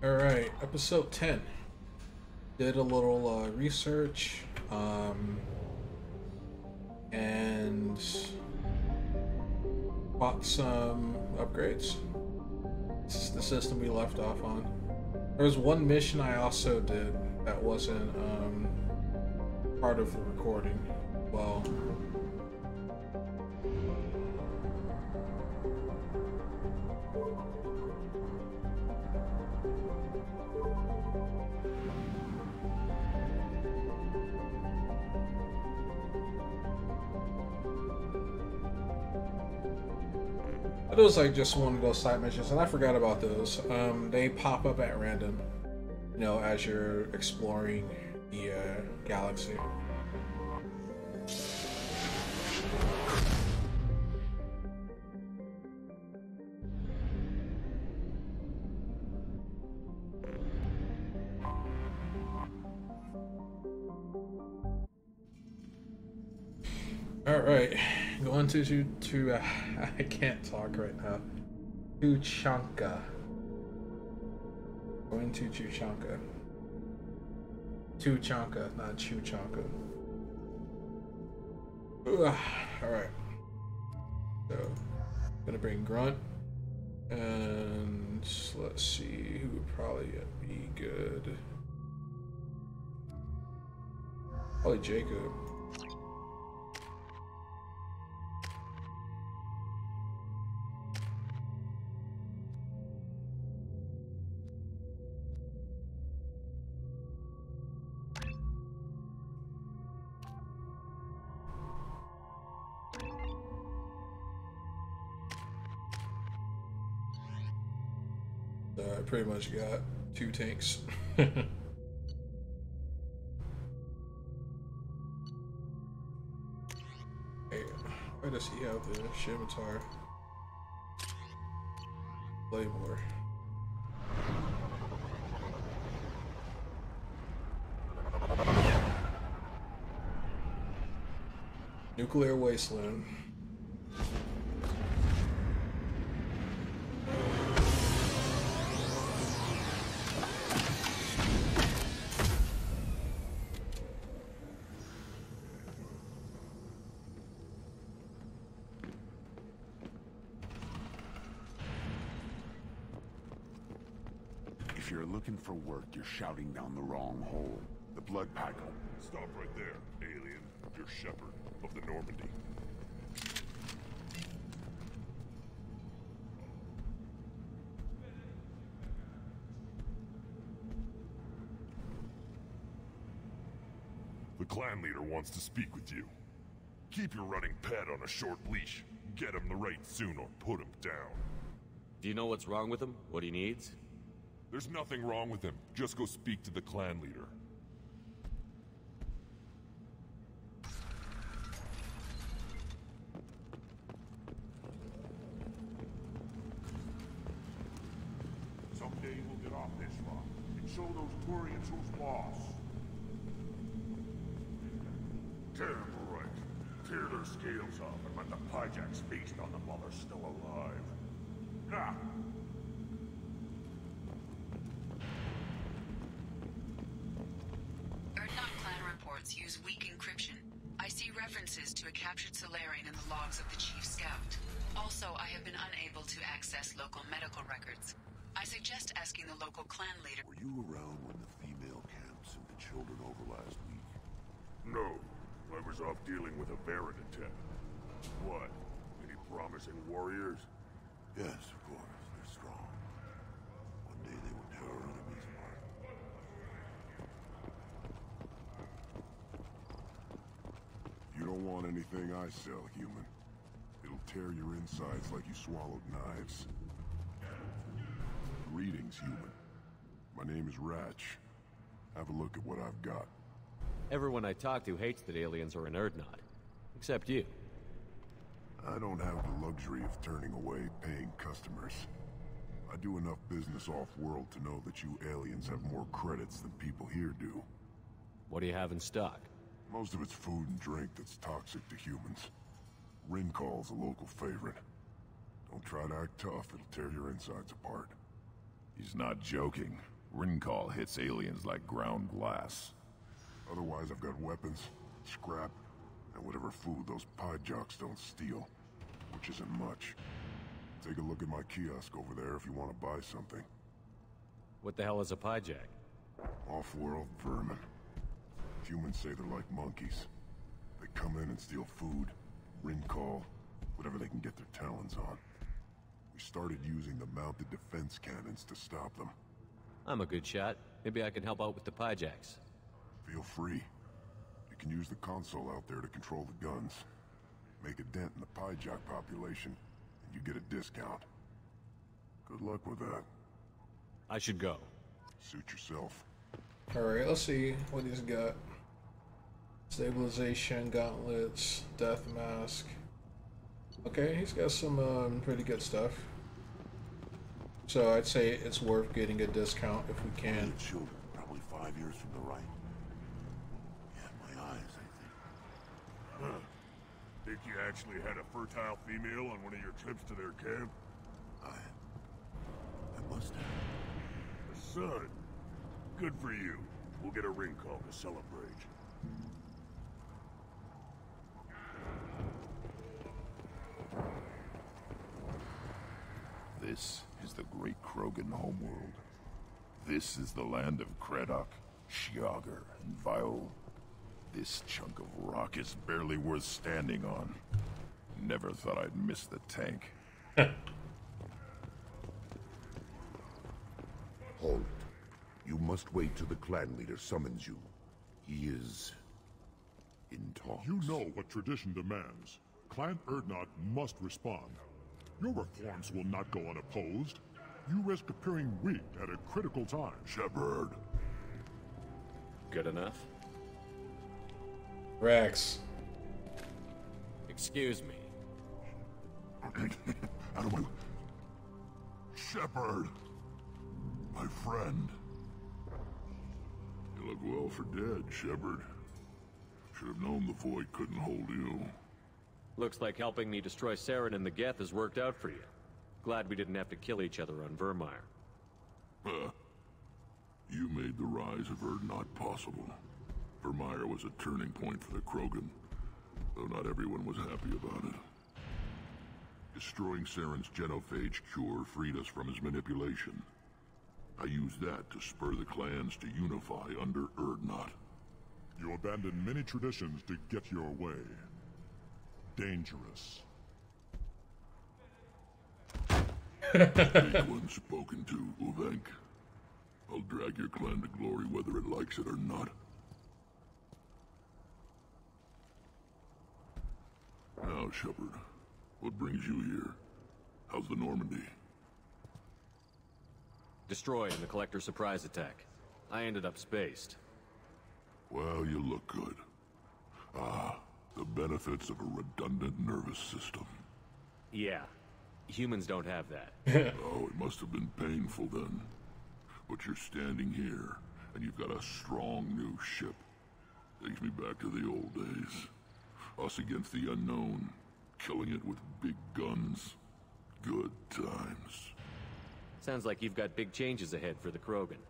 Alright, episode 10. Did a little research, and bought some upgrades. This is the system we left off on. There was one mission I also did that wasn't part of the recording. Well, it was like just one of those side missions, and I forgot about those. They pop up at random, as you're exploring the galaxy. All right, going to I can't talk right now. Tuchanka. Going to Tuchanka. Tuchanka, not Chuchanka. All right. So, gonna bring Grunt, and let's see who would probably be good. Probably Jacob. I pretty much got 2 tanks. Hey, why does he have the scimitar? Claymore. Nuclear wasteland. If you're looking for work, you're shouting down the wrong hole. The blood pack. Stop right there, alien. You're Shepard of the Normandy. The clan leader wants to speak with you. Keep your running pet on a short leash. Get him the right soon or put him down. Do you know what's wrong with him? What he needs? There's nothing wrong with him. Just go speak to the clan leader. Someday we'll get off this rock and show those Turians who's boss. Tear them right. Tear their scales off and let the Pyjaks feast on them while they're still alive. Ah! Use weak encryption. I see references to a captured Solarian in the logs of the Chief Scout. Also, I have been unable to access local medical records. I suggest asking the local clan leader. Were you around when the female camps sent the children over last week? No. I was off dealing with a Baron attack. What? Any promising warriors? Yes, of course. They're strong. One day they will tear our enemies apart. You don't want anything I sell, human. It'll tear your insides like you swallowed knives. Greetings, human. My name is Ratch. Have a look at what I've got. Everyone I talk to hates that aliens are an Erdnot. Except you. I don't have the luxury of turning away paying customers. I do enough business off-world to know that you aliens have more credits than people here do. What do you have in stock? Most of it's food and drink that's toxic to humans. Rincall's a local favorite. Don't try to act tough, it'll tear your insides apart. You He's not joking. Ringcall hits aliens like ground glass. Otherwise, I've got weapons, scrap, and whatever food those pie jocks don't steal. Which isn't much. Take a look at my kiosk over there if you want to buy something. What the hell is a pyjack? Off-world vermin. Humans say they're like monkeys. They come in and steal food, ringcall, whatever they can get their talons on. We started using the mounted defense cannons to stop them. I'm a good shot. Maybe I can help out with the pyjacks. Feel free. You can use the console out there to control the guns. Make a dent in the pyjack population, and you get a discount. Good luck with that. I should go. Suit yourself. Alright, let's see what he's got. Stabilization, gauntlets, death mask. Okay, he's got some pretty good stuff. So I'd say it's worth getting a discount if we can. Children, probably 5 years from the right. Yeah, my eyes, I think. Huh. Think you actually had a fertile female on one of your trips to their camp? I must have. A son. Good for you. We'll get a ring call to celebrate. This is the great Krogan homeworld. This is the land of Kredok, Shiagar, and Vile. This chunk of rock is barely worth standing on. Never thought I'd miss the tank. Halt. You must wait till the clan leader summons you. He is in talks. You know what tradition demands. Clan Erdnot must respond. Your reforms will not go unopposed. You risk appearing weak at a critical time. Shepard. Good enough? Rex. Excuse me. Out of my... Shepard. My friend. You look well for dead, Shepard. Should have known the void couldn't hold you. Looks like helping me destroy Saren and the Geth has worked out for you. Glad we didn't have to kill each other on Vermeer. You made the rise of Erdnot possible. Vermeer was a turning point for the Krogan, though not everyone was happy about it. Destroying Saren's genophage cure freed us from his manipulation. I used that to spur the clans to unify under Erdnot. You abandoned many traditions to get your way. Dangerous. Big one spoken to, Uvenk. I'll drag your clan to glory whether it likes it or not. Now, Shepard, what brings you here? How's the Normandy? Destroyed in the Collector surprise attack. I ended up spaced. Well, you look good. The benefits of a redundant nervous system. Yeah. Humans don't have that. Oh, it must have been painful then. But you're standing here, and you've got a strong new ship. Takes me back to the old days. Us against the unknown, killing it with big guns. Good times. Sounds like you've got big changes ahead for the Krogan.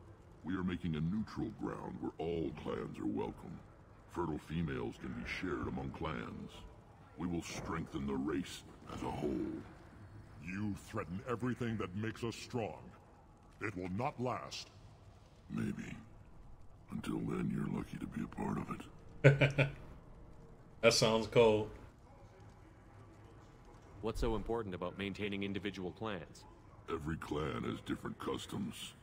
We are making a neutral ground where all clans are welcome. Fertile females can be shared among clans. We will strengthen the race as a whole. You threaten everything that makes us strong. It will not last. Maybe. Until then, you're lucky to be a part of it. That sounds cold. What's so important about maintaining individual clans? Every clan has different customs,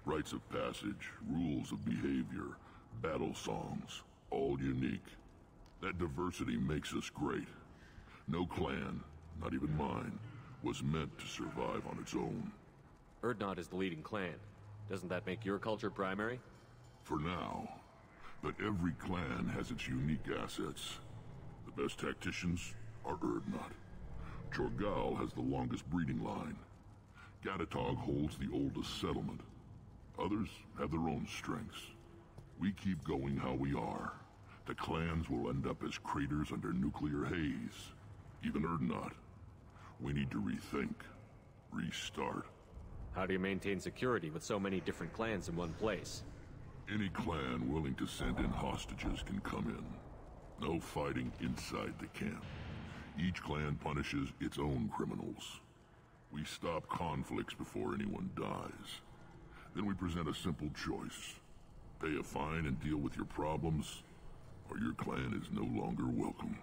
rites of passage, rules of behavior, battle songs, all unique. That diversity makes us great. No clan, not even mine, was meant to survive on its own. Erdnot is the leading clan. Doesn't that make your culture primary? For now. But every clan has its unique assets. The best tacticians are Erdnot. Jorgal has the longest breeding line. Gatatog holds the oldest settlement. Others have their own strengths. We keep going how we are. The clans will end up as craters under nuclear haze. Even Erdnot. We need to rethink. Restart. How do you maintain security with so many different clans in one place? Any clan willing to send in hostages can come in. No fighting inside the camp. Each clan punishes its own criminals. We stop conflicts before anyone dies. Then we present a simple choice. Pay a fine and deal with your problems, or your clan is no longer welcome.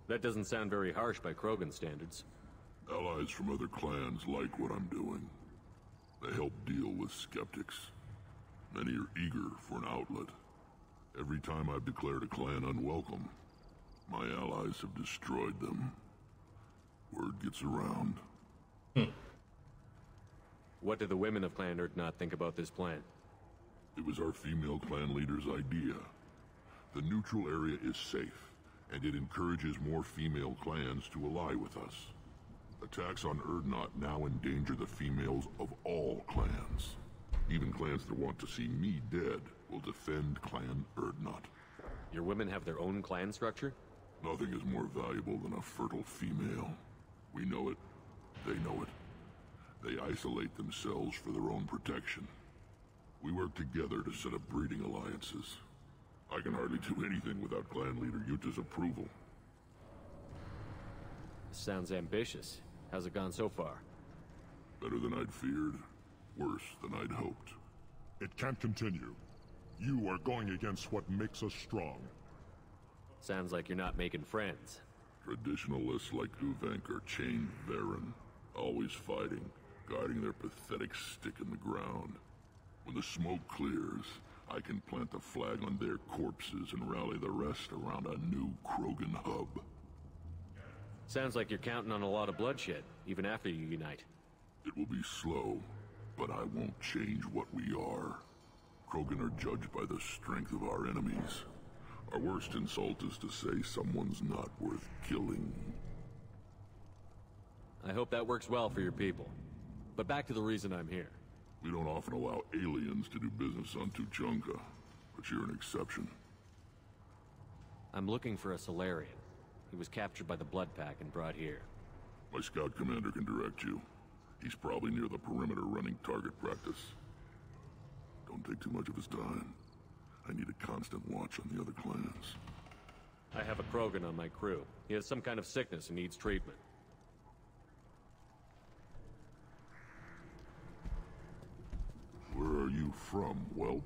That doesn't sound very harsh by Krogan standards. Allies from other clans like what I'm doing. They help deal with skeptics. Many are eager for an outlet. Every time I've declared a clan unwelcome, my allies have destroyed them. Word gets around. What do the women of Clan Urdnot think about this plan? It was our female clan leader's idea. The neutral area is safe, and it encourages more female clans to ally with us. Attacks on Urdnot now endanger the females of all clans. Even clans that want to see me dead will defend Clan Urdnot. Your women have their own clan structure? Nothing is more valuable than a fertile female. We know it. They know it. They isolate themselves for their own protection. We work together to set up breeding alliances. I can hardly do anything without clan leader Yuta's approval. Sounds ambitious. How's it gone so far? Better than I'd feared. Worse than I'd hoped. It can't continue. You are going against what makes us strong. Sounds like you're not making friends. Traditionalists like Uvenk are chained Varen, always fighting, guarding their pathetic stick in the ground. When the smoke clears, I can plant the flag on their corpses and rally the rest around a new Krogan hub. Sounds like you're counting on a lot of bloodshed, even after you unite. It will be slow, but I won't change what we are. Krogan are judged by the strength of our enemies. Our worst insult is to say someone's not worth killing. I hope that works well for your people. But back to the reason I'm here. We don't often allow aliens to do business on Tuchanka, but you're an exception. I'm looking for a Salarian. He was captured by the Blood Pack and brought here. My scout commander can direct you. He's probably near the perimeter running target practice. Don't take too much of his time. I need a constant watch on the other clans. I have a Krogan on my crew. He has some kind of sickness and needs treatment. Where are you from, whelp?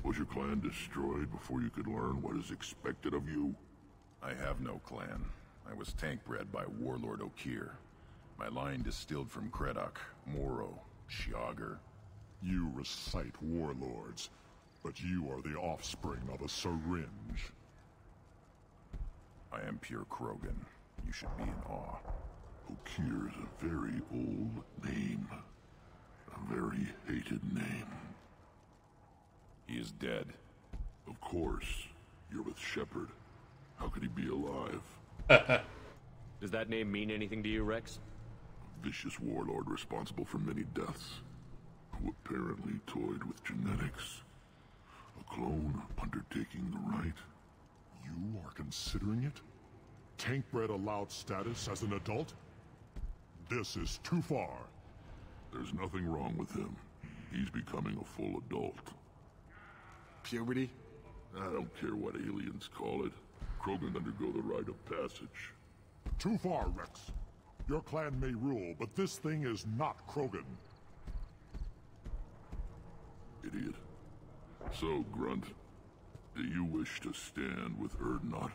Was your clan destroyed before you could learn what is expected of you? I have no clan. I was tank bred by Warlord Okir. My line distilled from Kredok, Moro, Shiagar. You recite warlords, but you are the offspring of a syringe. I am pure Krogan. You should be in awe. Okir is a very old name. A very hated name. He is dead. Of course. You're with Shepard. How could he be alive? Does that name mean anything to you, Rex? A vicious warlord responsible for many deaths, who apparently toyed with genetics. A clone undertaking the right. You are considering it? Tank-bred allowed status as an adult? This is too far. There's nothing wrong with him. He's becoming a full adult. Puberty? I don't care what aliens call it. Krogan undergo the rite of passage. Too far, Rex. Your clan may rule, but this thing is not Krogan. Idiot. So, Grunt, do you wish to stand with Urdnot?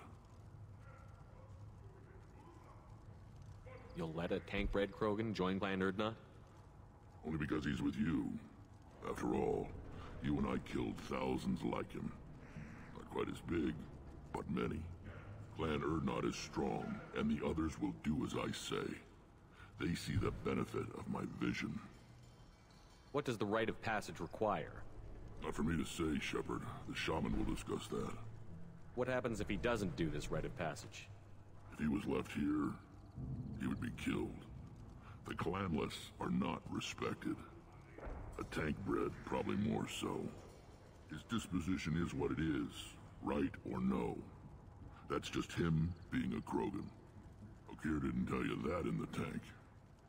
You'll let a tank-bred Krogan join Clan Urdnot? Only because he's with you. After all, you and I killed thousands like him. Not quite as big, but many. Clan Urdnot is strong, and the others will do as I say. They see the benefit of my vision. What does the rite of passage require? Not for me to say, Shepard. The shaman will discuss that. What happens if he doesn't do this rite of passage? If he was left here, he would be killed. The clanless are not respected. A tank-bred, probably more so. His disposition is what it is, right or no. That's just him being a Krogan. Okir didn't tell you that in the tank.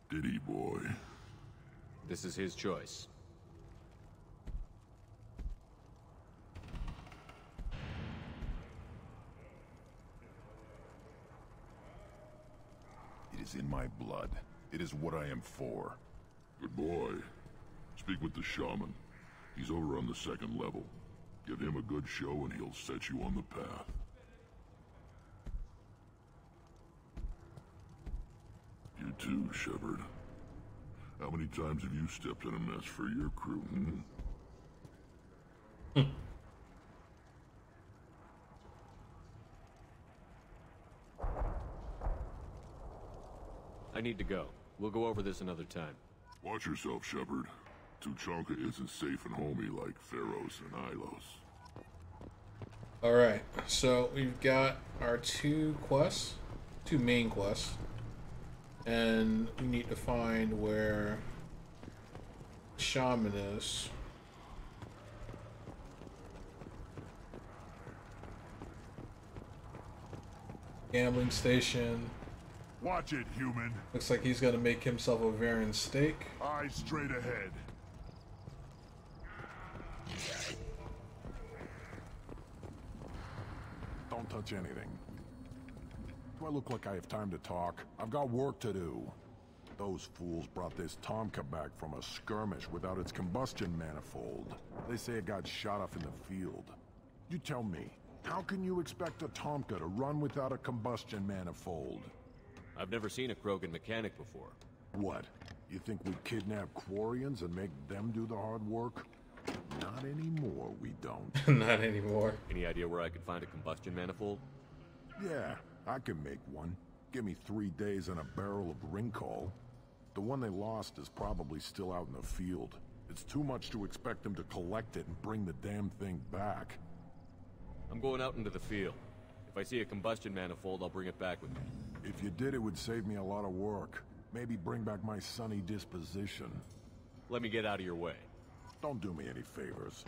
Did he, boy? This is his choice. It is in my blood. It is what I am for. Good boy. Speak with the shaman. He's over on the second level. Give him a good show and he'll set you on the path. You too, Shepard. How many times have you stepped in a mess for your crew, I need to go. We'll go over this another time. Watch yourself, Shepard. Tuchanka isn't safe and homey like Pharaohs and Ilos. Alright, so we've got our two main quests. And we need to find where Shaman is. Gambling station. Watch it, human. Looks like he's gonna make himself a Varan steak. Eyes straight ahead. Don't touch anything. Do I look like I have time to talk? I've got work to do. Those fools brought this Tuchanka back from a skirmish without its combustion manifold. They say it got shot off in the field. You tell me, how can you expect a Tuchanka to run without a combustion manifold? I've never seen a Krogan mechanic before. What? You think we kidnap Quarians and make them do the hard work? Not anymore, we don't. Not anymore. Any idea where I could find a combustion manifold? Yeah, I can make one. Give me 3 days and a barrel of Rincol. The one they lost is probably still out in the field. It's too much to expect them to collect it and bring the damn thing back. I'm going out into the field. If I see a combustion manifold, I'll bring it back with me. If you did, it would save me a lot of work. Maybe bring back my sunny disposition. Let me get out of your way. Don't do me any favors.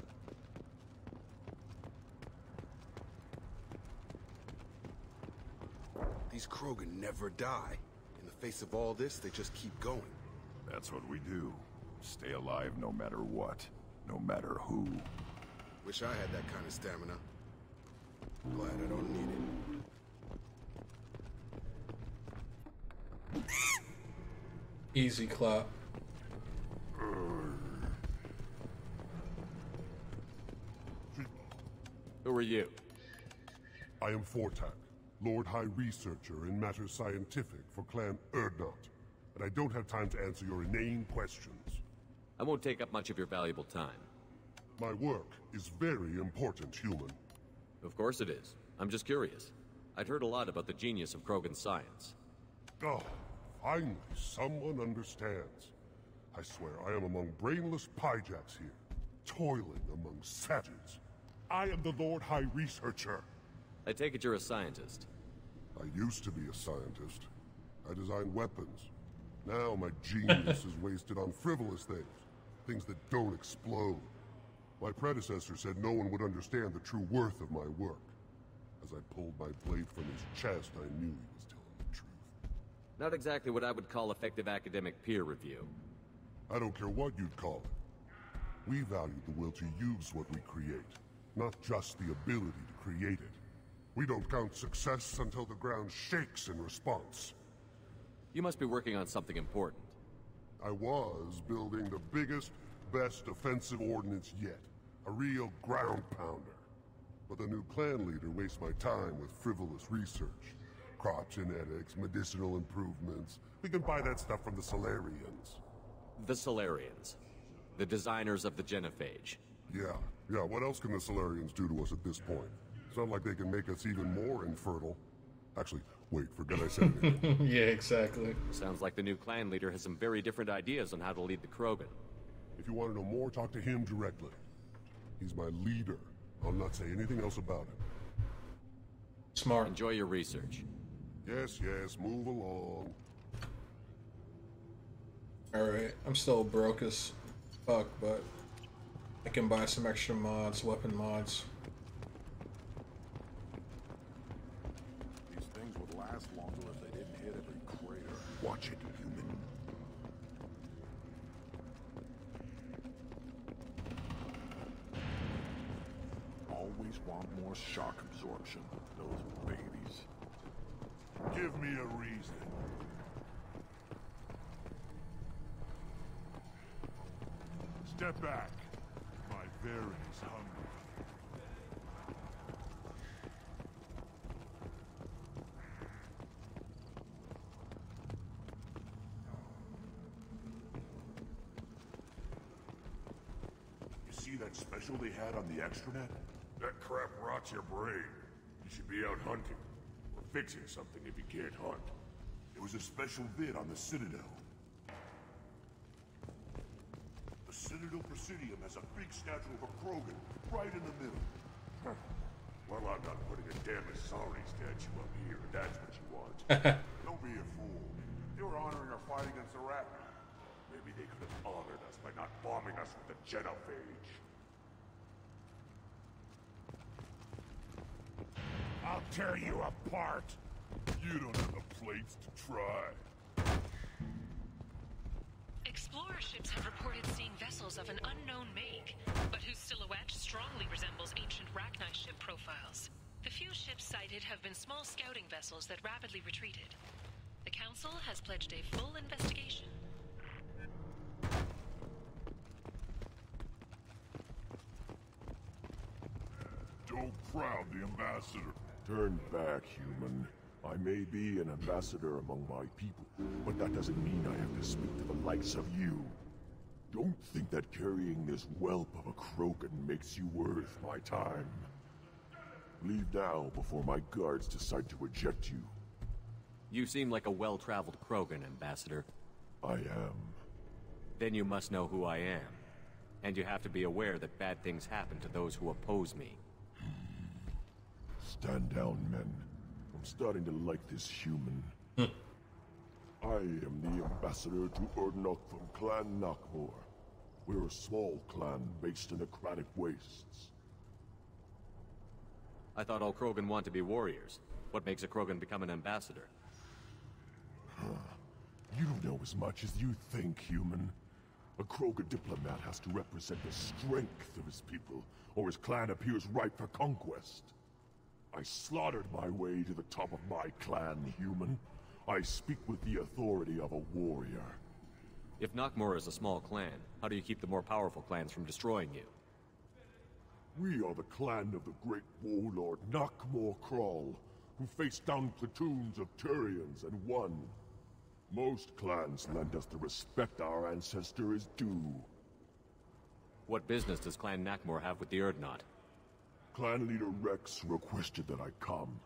These Krogan never die. In the face of all this, they just keep going. That's what we do. Stay alive no matter what. No matter who. Wish I had that kind of stamina. Glad I don't need it. Easy clap. Who are you? I am Fortak, Lord High Researcher in matters scientific for Clan Urdnot, and I don't have time to answer your inane questions. I won't take up much of your valuable time. My work is very important, human. Of course it is. I'm just curious. I'd heard a lot about the genius of Krogan science. Oh, finally, someone understands. I swear I am among brainless pyjacks here, toiling among savages. I am the Lord High Researcher. I take it you're a scientist. I used to be a scientist. I designed weapons. Now my genius is wasted on frivolous things that don't explode. My predecessor said no one would understand the true worth of my work. As I pulled my blade from his chest, I knew he was telling the truth. Not exactly what I would call effective academic peer review. I don't care what you'd call it. We value the will to use what we create, not just the ability to create it. We don't count success until the ground shakes in response. You must be working on something important. I was building the biggest, best offensive ordnance yet. A real ground pounder. But the new clan leader wastes my time with frivolous research. Crop genetics, medicinal improvements. We can buy that stuff from the Solarians. The Solarians. The designers of the Genophage. Yeah, what else can the Solarians do to us at this point? It's not like they can make us even more infertile. Actually, wait, forget I said anything. Yeah, exactly. Sounds like the new clan leader has some very different ideas on how to lead the Krogan. If you want to know more, talk to him directly. He's my leader. I'll not say anything else about it. Smart. Enjoy your research. Yes, move along. Alright, I'm still broke as fuck, but I can buy some extra mods, weapon mods. These things would last longer if they didn't hit every crater. Watch it, human. babies want more shock absorption. Those babies. Give me a reason. Step back. My Varen's hungry. You see that special they had on the extranet? That crap rots your brain. You should be out hunting. Or fixing something if you can't hunt. It was a special vid on the Citadel. The Citadel Presidium has a big statue of a Krogan right in the middle. Well, I'm not putting a damn sorry statue up here, if that's what you want. Don't be a fool. They were honoring our fight against the Rat. Maybe they could have honored us by not bombing us with the genophage. I'll tear you apart. You don't have the plates to try. Explorer ships have reported seeing vessels of an unknown make, but whose silhouette strongly resembles ancient Rachni ship profiles. The few ships sighted have been small scouting vessels that rapidly retreated. The Council has pledged a full investigation. Don't crowd the ambassador. Turn back, human. I may be an ambassador among my people, but that doesn't mean I have to speak to the likes of you. Don't think that carrying this whelp of a Krogan makes you worth my time. Leave now before my guards decide to eject you. You seem like a well-traveled Krogan, Ambassador. I am. Then you must know who I am. And you have to be aware that bad things happen to those who oppose me. Stand down, men. I'm starting to like this human. I am the ambassador to Urdnot from Clan Nakmor. We're a small clan based in the Kratic Wastes. I thought all Krogan want to be warriors. What makes a Krogan become an ambassador? You don't know as much as you think, human. A Krogan diplomat has to represent the strength of his people, or his clan appears ripe for conquest. I slaughtered my way to the top of my clan, human. I speak with the authority of a warrior. If Nakmor is a small clan, how do you keep the more powerful clans from destroying you? We are the clan of the great warlord Nakmor Krall, who faced down platoons of Turians and won. Most clans lend us the respect our ancestor is due. What business does Clan Nakmor have with the Urdnot? Clan leader Rex requested that I come.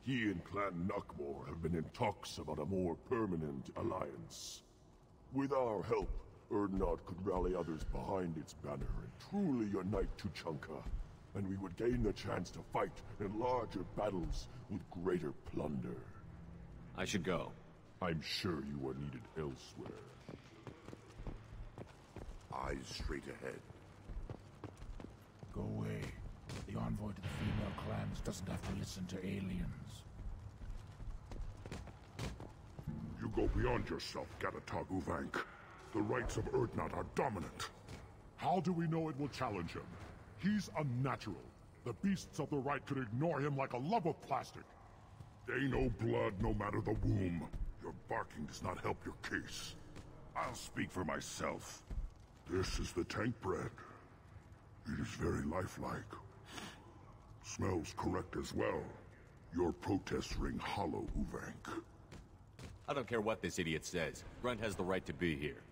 He and Clan Nakmor have been in talks about a more permanent alliance. With our help, Urdnot could rally others behind its banner and truly unite Tuchanka, and we would gain the chance to fight in larger battles with greater plunder. I should go. I'm sure you are needed elsewhere. Eyes straight ahead. Go away. The envoy to the female clans doesn't have to listen to aliens. You go beyond yourself, Gatatog Uvank. The rights of Urdnot are dominant. How do we know it will challenge him? He's unnatural. The beasts of the right could ignore him like a lump of plastic. They know blood no matter the womb. Your barking does not help your case. I'll speak for myself. This is the tank bread. It is very lifelike. Smells correct as well. Your protests ring hollow, Uvank. I don't care what this idiot says. Grunt has the right to be here.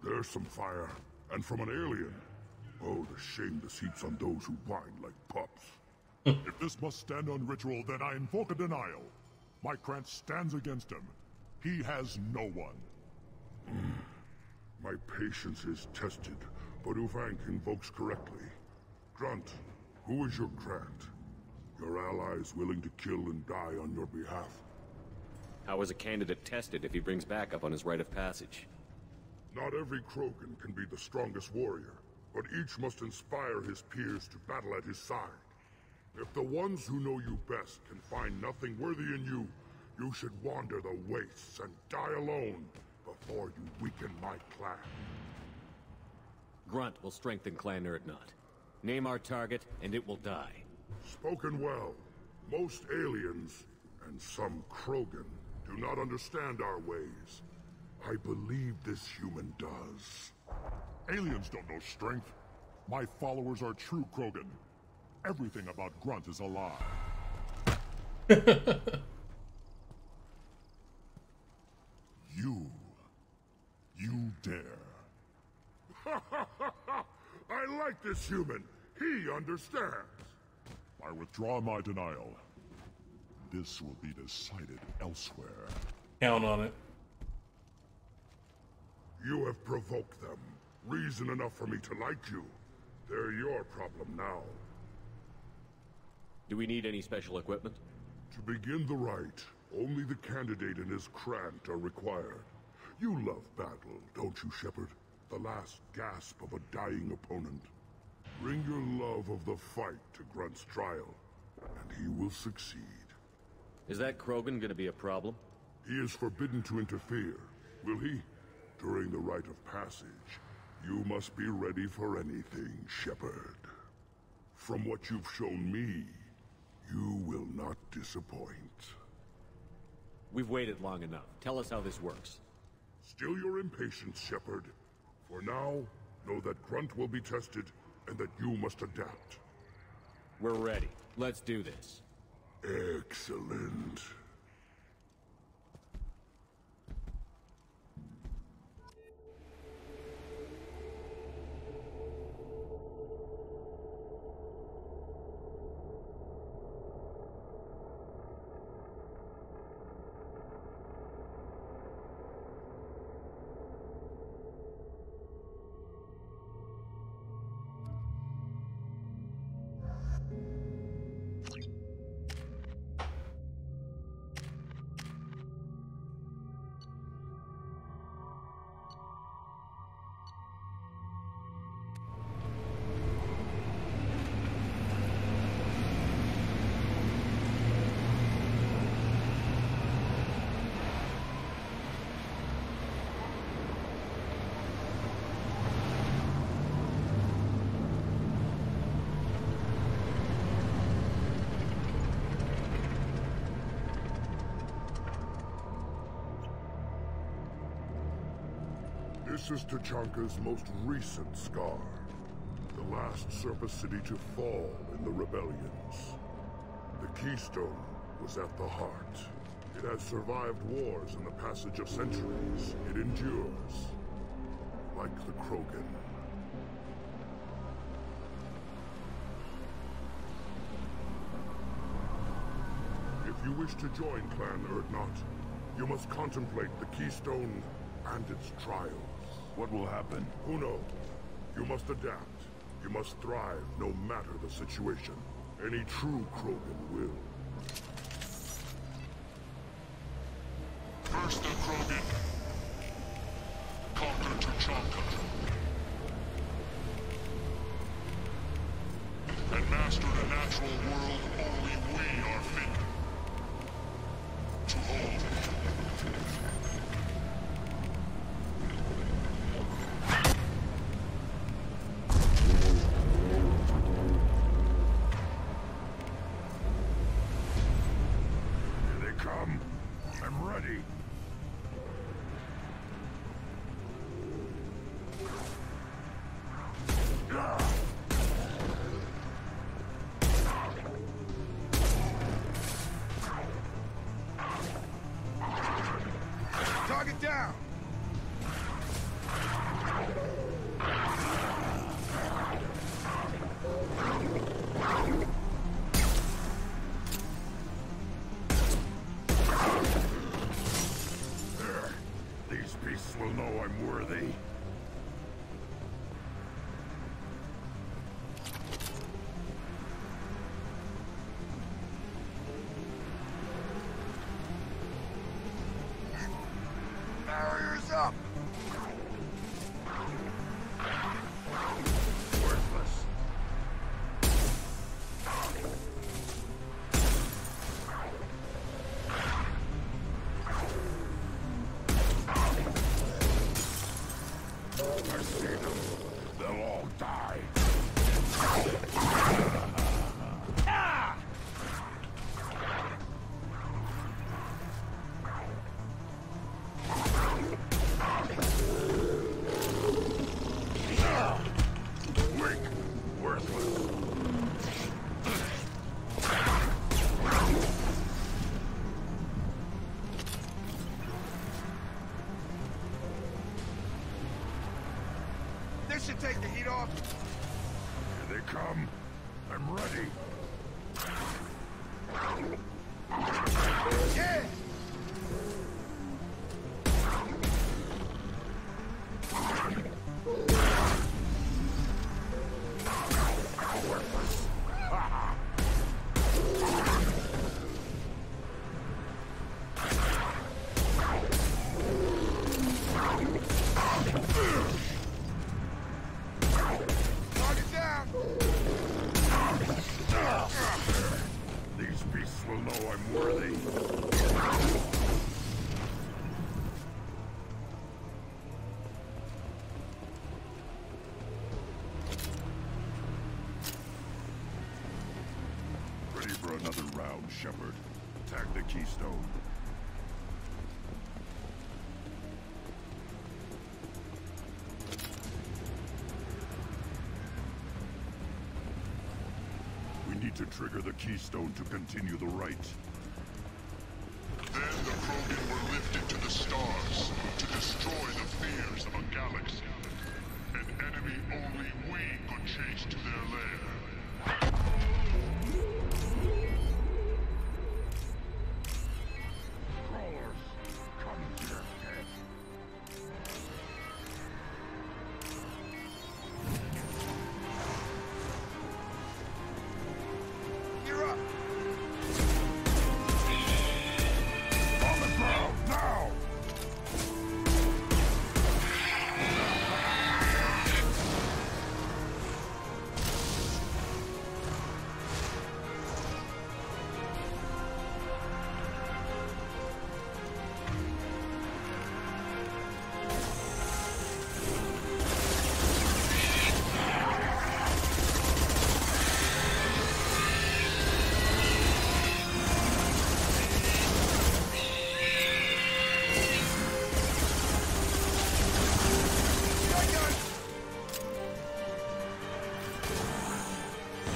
There's some fire, and from an alien. Oh, the shame this heaps on those who whine like pups. If this must stand on ritual, then I invoke a denial. My Krantz stands against him. He has no one. My patience is tested, but Uvank invokes correctly. Grunt, who is your Grant? Your allies willing to kill and die on your behalf? How is a candidate tested if he brings backup on his rite of passage? Not every Krogan can be the strongest warrior, but each must inspire his peers to battle at his side. If the ones who know you best can find nothing worthy in you, you should wander the wastes and die alone before you weaken my clan. Grunt will strengthen Clan Urdnot. Name our target, and it will die. Spoken well. Most aliens, and some Krogan, do not understand our ways. I believe this human does. Aliens don't know strength. My followers are true Krogan. Everything about Grunt is a lie. You dare. I like this human. He understands. I withdraw my denial. This will be decided elsewhere. Count on it. You have provoked them. Reason enough for me to like you. They're your problem now. Do we need any special equipment? To begin the rite, only the candidate and his Krant are required. You love battle, don't you, Shepard? The last gasp of a dying opponent. Bring your love of the fight to Grunt's trial, and he will succeed. Is that Krogan gonna be a problem? He is forbidden to interfere, will he? During the rite of passage, you must be ready for anything, Shepard. From what you've shown me, you will not disappoint. We've waited long enough. Tell us how this works. Still your impatience, Shepard. For now, know that Grunt will be tested, and that you must adapt. We're ready. Let's do this. Excellent. This is Tuchanka's most recent scar. The last surface city to fall in the rebellions. The Keystone was at the heart. It has survived wars and the passage of centuries. It endures. Like the Krogan. If you wish to join Clan Urdnot, you must contemplate the Keystone and its trials. What will happen? Who knows? You must adapt. You must thrive no matter the situation. Any true Krogan will. First the Krogan. Conquer Tuchanka. And master the natural world only we are fit to hold. This should take the heat off. Here they come. I'm ready. Yeah! These beasts will know I'm worthy. Ready for another round, Shepard. Attack the keystone. We need to trigger the keystone to continue the right. Then the Krogan were lifted to the stars to destroy the fears of a galaxy. An enemy only we could chase to their lair. Crawlers, come to your death. You're up. On the ground, now!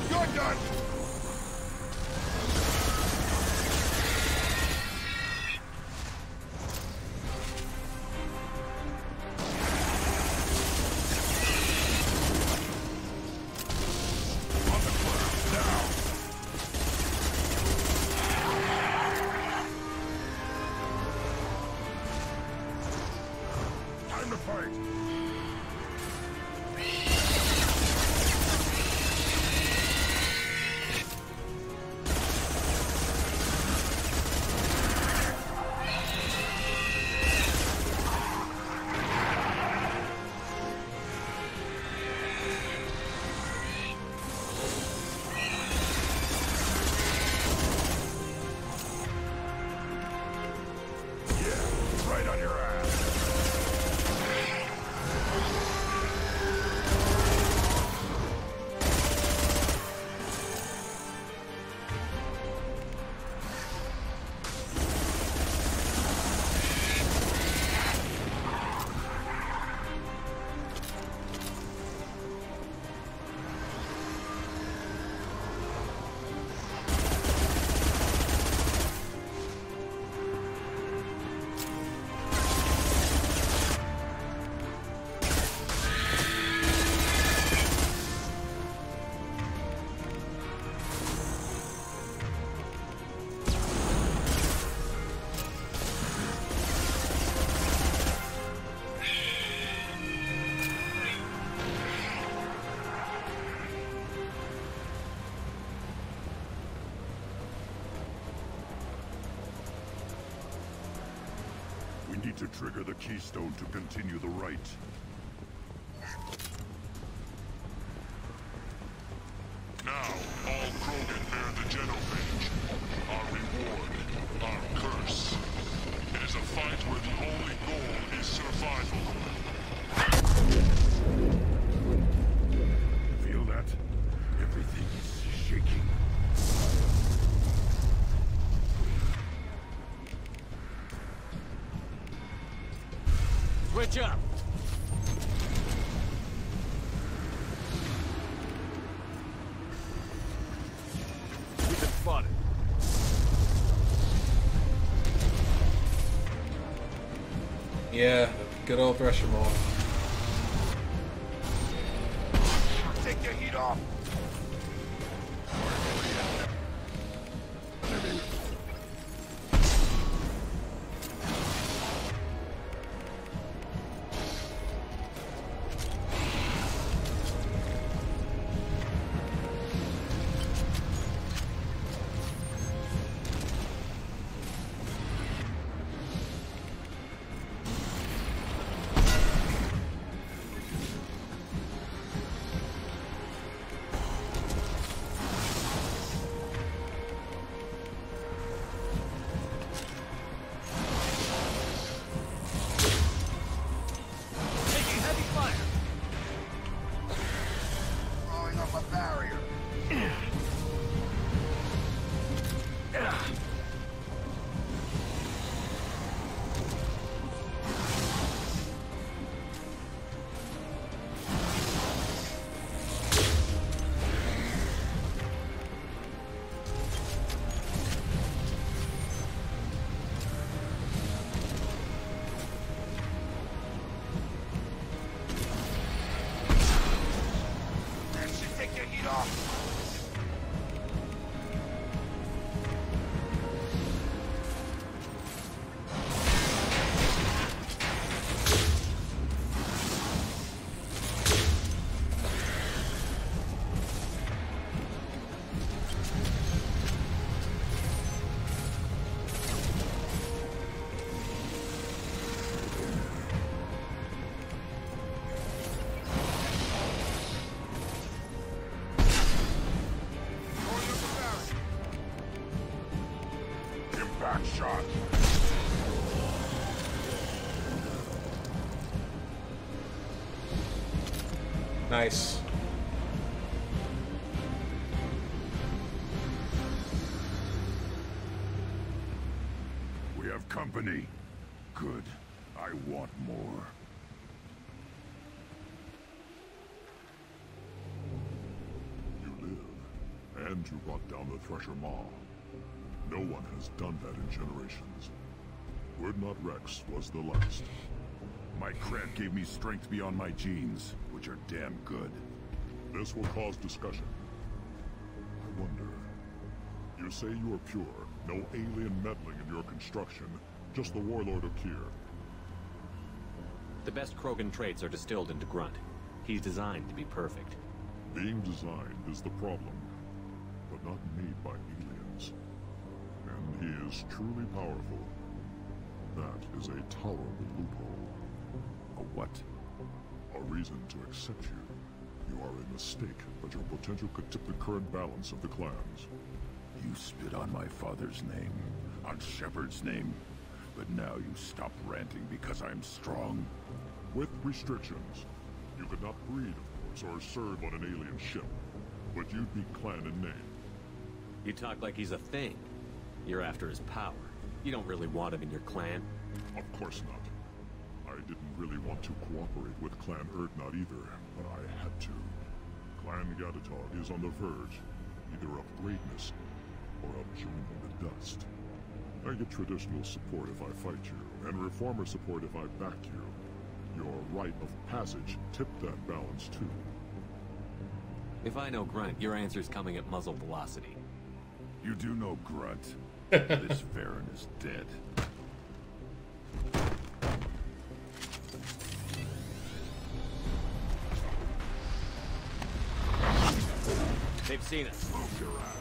You're done. On the ground, now! Time to fight! Yeah, right on your ass. We need to trigger the keystone to continue the right. Now, all Krogan bear the genophage. Our reward, our curse. It is a fight where the only goal is survival. Feel that? Everything is shaking. Switch up! We've been spotted. Yeah, good old brush 'em off. off! Shot. Nice. We have company. Good. I want more. You live, and you brought down the Thresher Maw. No one has done that in generations. Wordnot Rex was the last. My cred gave me strength beyond my genes, which are damn good. This will cause discussion. I wonder... You say you are pure, no alien meddling in your construction, just the warlord of Kier. The best Krogan traits are distilled into Grunt. He's designed to be perfect. Being designed is the problem, but not made by aliens. And he is truly powerful. That is a tolerable loophole. A what? A reason to accept you. You are a mistake, but your potential could tip the current balance of the clans. You spit on my father's name, on Shepard's name, but now you stop ranting because I'm strong. With restrictions. You could not breed, of course, or serve on an alien ship, but you'd be clan in name. You talk like he's a thing. You're after his power. You don't really want him in your clan. Of course not. I didn't really want to cooperate with Clan Urdnot either, but I had to. Clan Gatatog is on the verge, either of greatness or of joining the dust. I get traditional support if I fight you, and reformer support if I back you. Your rite of passage tipped that balance too. If I know Grunt, your answer's coming at muzzle velocity. You do know Grunt. This Varen is dead. They've seen us. Move your ass.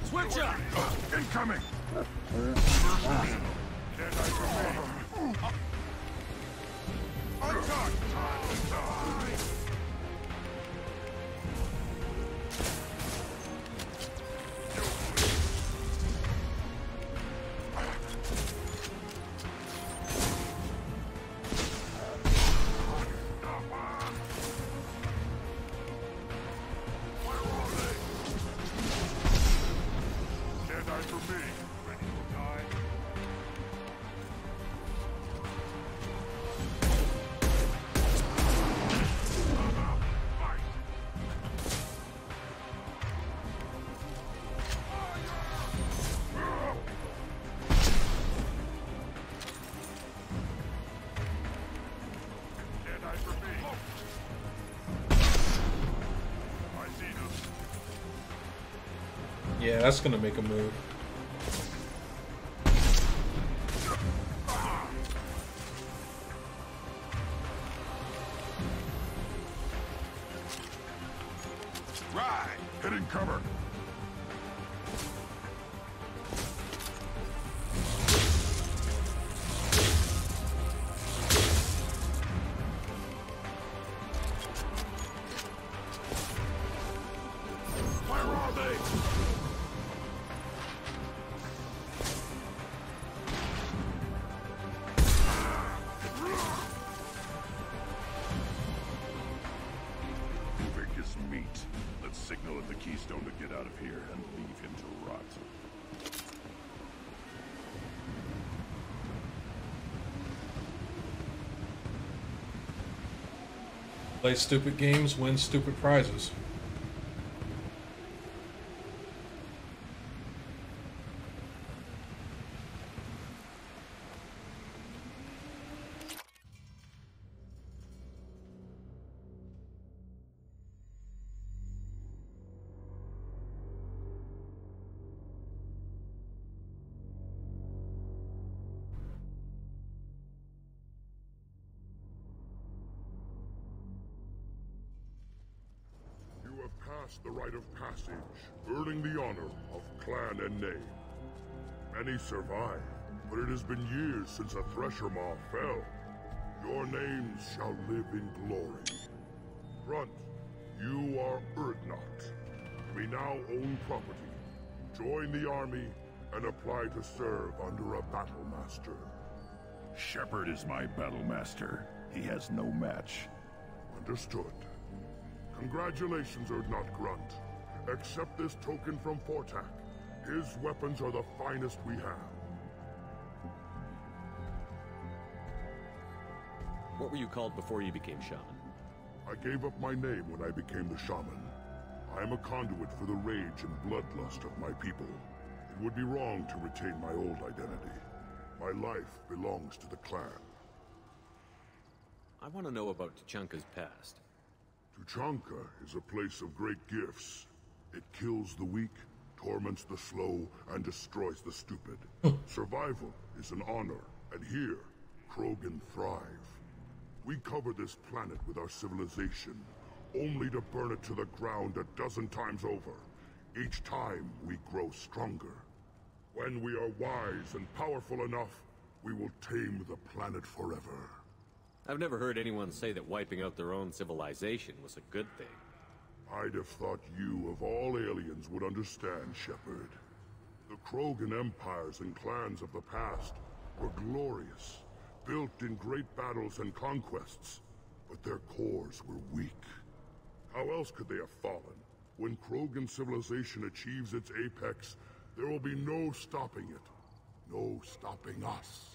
Switch up! Incoming! Dead eye for me. Yeah, that's gonna make a move. Right! Hitting cover! Play stupid games, win stupid prizes. The rite of passage, earning the honor of clan and name. Many survive, but it has been years since a Thresher Maw fell. Your names shall live in glory. Grunt, you are Urdnot. We now own property. Join the army and apply to serve under a battle master. Shepard is my battle master. He has no match. Understood. Congratulations, Urdnot Grunt. Accept this token from Fortak. His weapons are the finest we have. What were you called before you became shaman? I gave up my name when I became the shaman. I am a conduit for the rage and bloodlust of my people. It would be wrong to retain my old identity. My life belongs to the clan. I want to know about Tuchanka's past. Tuchanka is a place of great gifts. It kills the weak, torments the slow, and destroys the stupid. Survival is an honor, and here, Krogan thrive. We cover this planet with our civilization, only to burn it to the ground a dozen times over. Each time, we grow stronger. When we are wise and powerful enough, we will tame the planet forever. I've never heard anyone say that wiping out their own civilization was a good thing. I'd have thought you, of all aliens, would understand, Shepard. The Krogan empires and clans of the past were glorious, built in great battles and conquests, but their cores were weak. How else could they have fallen? When Krogan civilization achieves its apex, there will be no stopping it. No stopping us.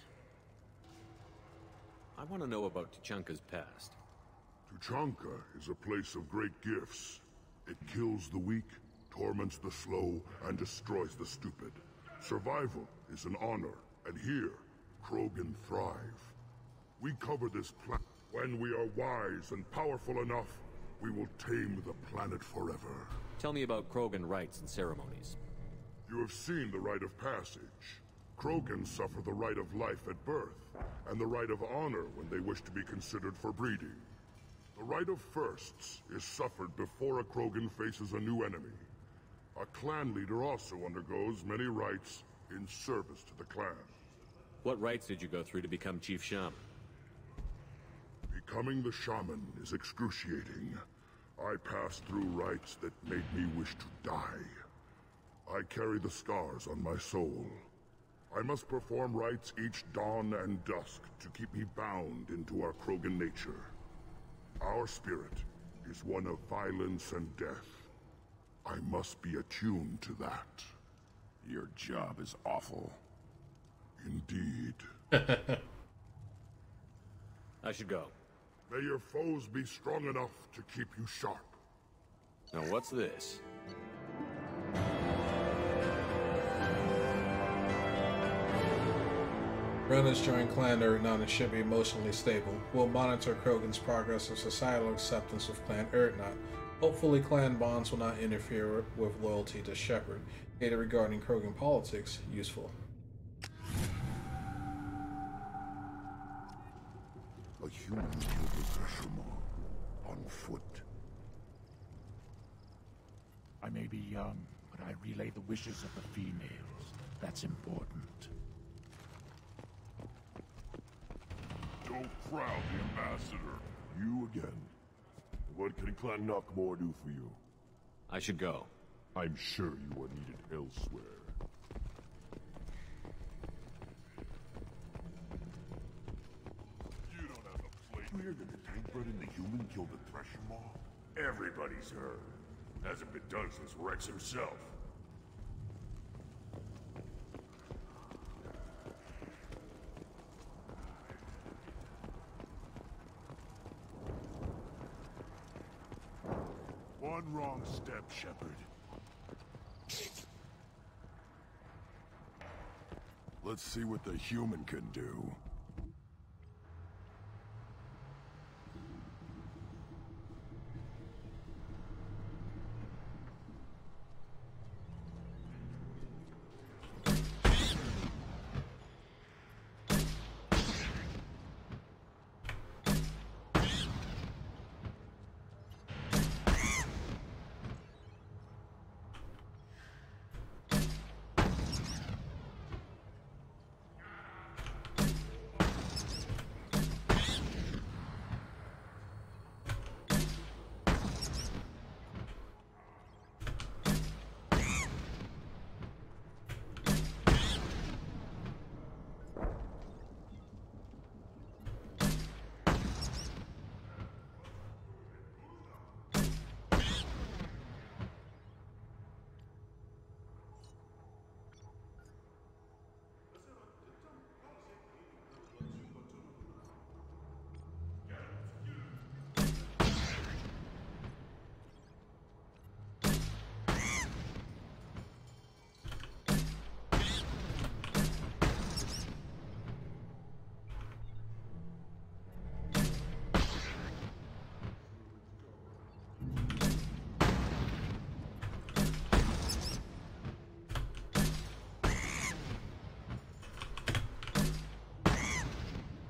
I want to know about Tuchanka's past. Tuchanka is a place of great gifts. It kills the weak, torments the slow, and destroys the stupid. Survival is an honor, and here, Krogan thrive. We cover this planet. When we are wise and powerful enough, we will tame the planet forever. Tell me about Krogan rites and ceremonies. You have seen the rite of passage. Krogan suffer the rite of life at birth, and the rite of honor when they wish to be considered for breeding. The rite of firsts is suffered before a Krogan faces a new enemy. A clan leader also undergoes many rites in service to the clan. What rites did you go through to become Chief Shaman? Becoming the shaman is excruciating. I passed through rites that made me wish to die. I carry the scars on my soul. I must perform rites each dawn and dusk to keep me bound into our Krogan nature. Our spirit is one of violence and death. I must be attuned to that. Your job is awful. Indeed. I should go. May your foes be strong enough to keep you sharp. Now what's this? Ren has joined Clan Urdnot and should be emotionally stable. We'll monitor Krogan's progress of societal acceptance of Clan Urdnot. Hopefully clan bonds will not interfere with loyalty to Shepard. Data regarding Krogan politics useful. A human killed the Thresher on foot. I may be young, but I relay the wishes of the females. That's important. Don't crowd the ambassador. You again. What can Clan Knockmore do for you? I should go. I'm sure you are needed elsewhere. You don't have a plate. You hear that the tank bred and the human killed the Thresher Maw? Everybody's heard. Hasn't been done since Rex himself. One wrong step, Shepard. Let's see what the human can do.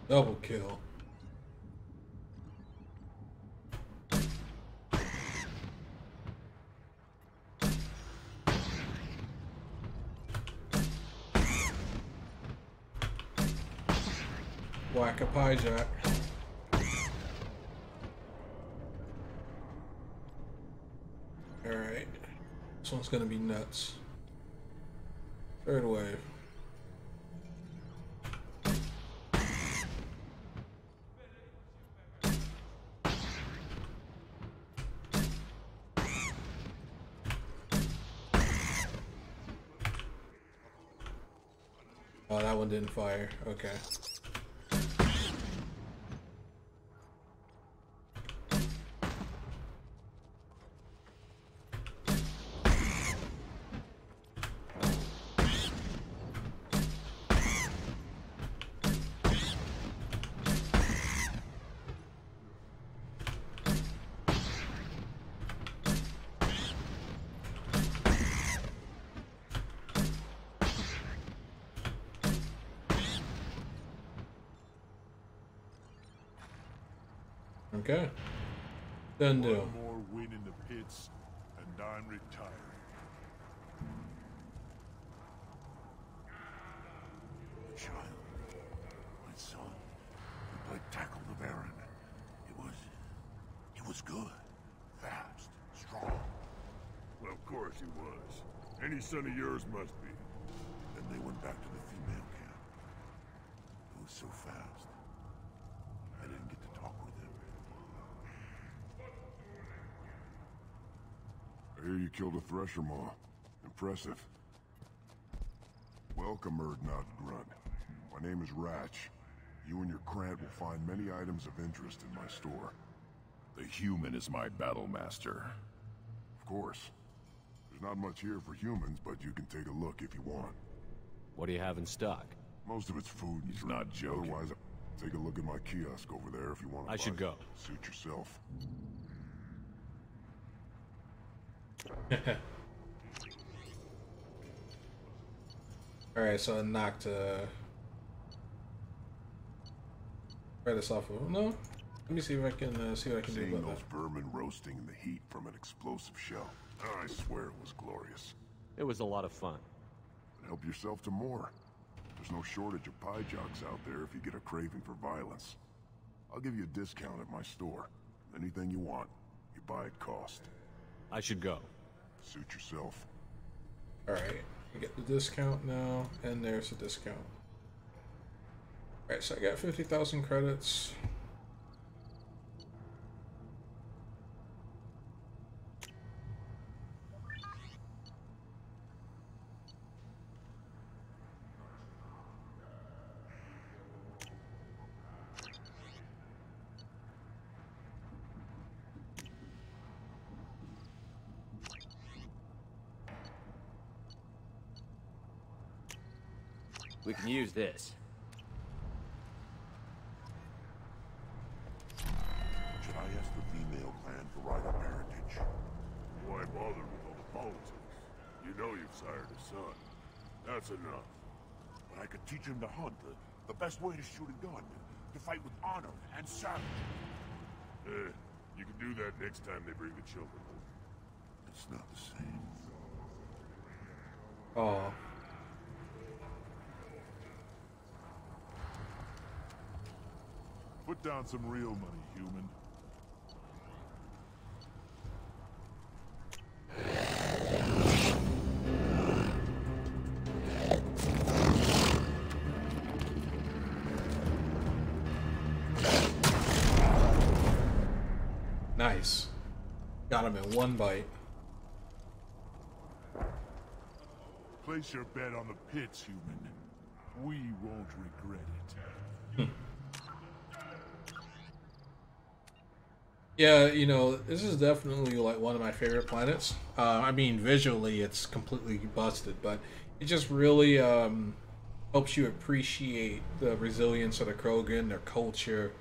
Double kill. Whack a pie jack. Alright. This one's gonna be nuts. Third wave. Oh, that one didn't fire. Okay. Okay. Done deal. One more win in the pits, and I'm retiring. Child, my son, the blade tackled the Baron. He was good, fast, strong. Well, of course he was. Any son of yours must be. Then they went back to the female camp. It was so fast. I didn't get to talk with him. I hear you killed a Thresher Maw. Impressive. Welcome, Urdnot Grunt. My name is Ratch. You and your Krant will find many items of interest in my store. The human is my battle master. Of course. There's not much here for humans, but you can take a look if you want. What do you have in stock? Most of it's food and He's drink. not joking. Otherwise, take a look at my kiosk over there if you want to I should go. Suit yourself. Alright, so I knocked this off of. No? Let me see if I can see what I can do about those that. vermin roasting in the heat from an explosive shell. I swear it was glorious. It was a lot of fun. Help yourself to more. There's no shortage of pie jocks out there if you get a craving for violence. I'll give you a discount at my store. Anything you want, you buy at cost. I should go. Suit yourself. Alright, I get the discount now, and there's the discount. Alright, so I got 50,000 credits. We can use this. Should I ask the female clan for right of parentage? Why bother with all the politics? You know you've sired a son. That's enough. But I could teach him to hunt, the best way to shoot a gun, to fight with honor and savage. You can do that next time they bring the children. It's not the same. Oh. Put down some real money, human. Nice. Got him in one bite. Place your bet on the pits, human. We won't regret it. Yeah, you know, this is definitely like one of my favorite planets. I mean, visually it's completely busted, but it just really helps you appreciate the resilience of the Krogan, their culture.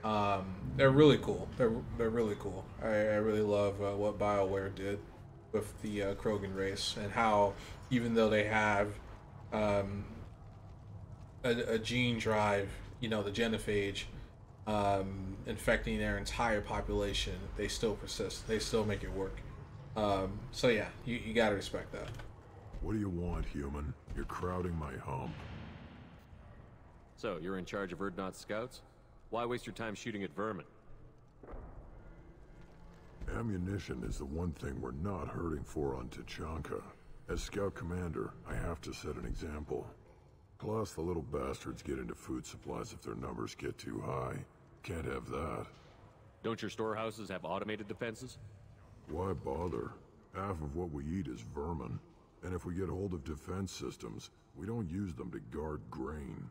They're really cool. They're really cool. I really love what BioWare did with the Krogan race, and how even though they have a gene drive, you know, the genophage, infecting their entire population, they still persist. They still make it work. So yeah, you gotta respect that. What do you want, human? You're crowding my hump. So, you're in charge of Urdnot's scouts? Why waste your time shooting at vermin? Ammunition is the one thing we're not hurting for on Tuchanka. As scout commander, I have to set an example. Plus, the little bastards get into food supplies if their numbers get too high. Can't have that. Don't your storehouses have automated defenses? Why bother? Half of what we eat is vermin. And if we get hold of defense systems, we don't use them to guard grain.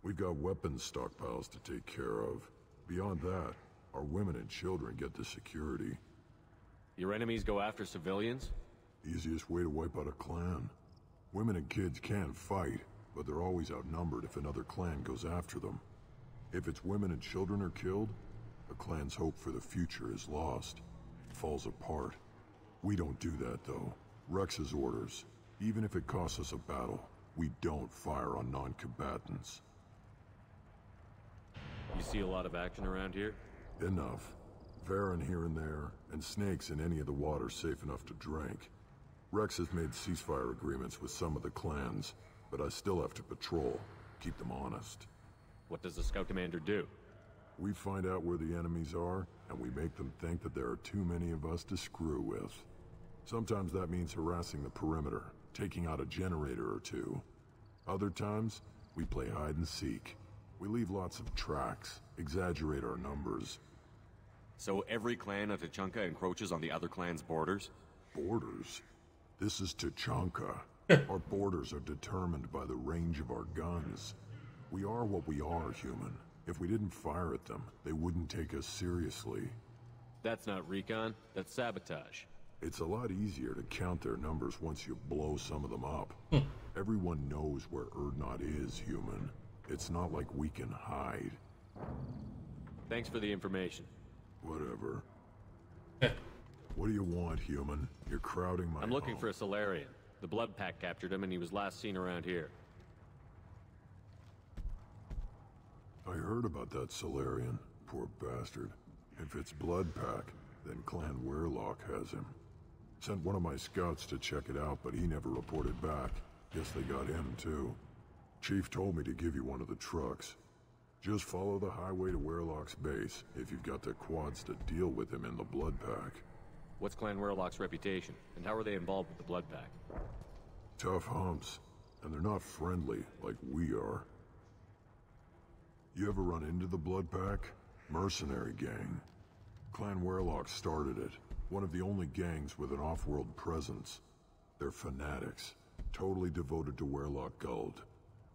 We've got weapons stockpiles to take care of. Beyond that, our women and children get the security. Your enemies go after civilians? Easiest way to wipe out a clan. Women and kids can fight, but they're always outnumbered if another clan goes after them. If its women and children are killed, a clan's hope for the future is lost. It falls apart. We don't do that, though. Rex's orders. Even if it costs us a battle, we don't fire on non-combatants. You see a lot of action around here? Enough. Varen here and there, and snakes in any of the water safe enough to drink. Rex has made ceasefire agreements with some of the clans, but I still have to patrol, keep them honest. What does the scout commander do? We find out where the enemies are, and we make them think that there are too many of us to screw with. Sometimes that means harassing the perimeter, taking out a generator or two. Other times, we play hide and seek. We leave lots of tracks, exaggerate our numbers. So every clan of Tuchanka encroaches on the other clan's borders? Borders? This is Tuchanka. Our borders are determined by the range of our guns. We are what we are, human. If we didn't fire at them, they wouldn't take us seriously. That's not recon, that's sabotage. It's a lot easier to count their numbers once you blow some of them up. Everyone knows where Urdnot is, human. It's not like we can hide. Thanks for the information. Whatever. What do you want, human? You're crowding my I'm looking home. for a Salarian. The Blood Pack captured him and he was last seen around here. I heard about that Solarian. Poor bastard. If it's Blood Pack, then Clan Weirlock has him. Sent one of my scouts to check it out, but he never reported back. Guess they got him, too. Chief told me to give you one of the trucks. Just follow the highway to Weirlock's base, if you've got the quads to deal with him in the Blood Pack. What's Clan Weirlock's reputation, and how are they involved with the Blood Pack? Tough humps, and they're not friendly like we are. You ever run into the Blood Pack? Mercenary gang. Clan Weirlock started it. One of the only gangs with an off-world presence. They're fanatics, totally devoted to Weirlock Guld.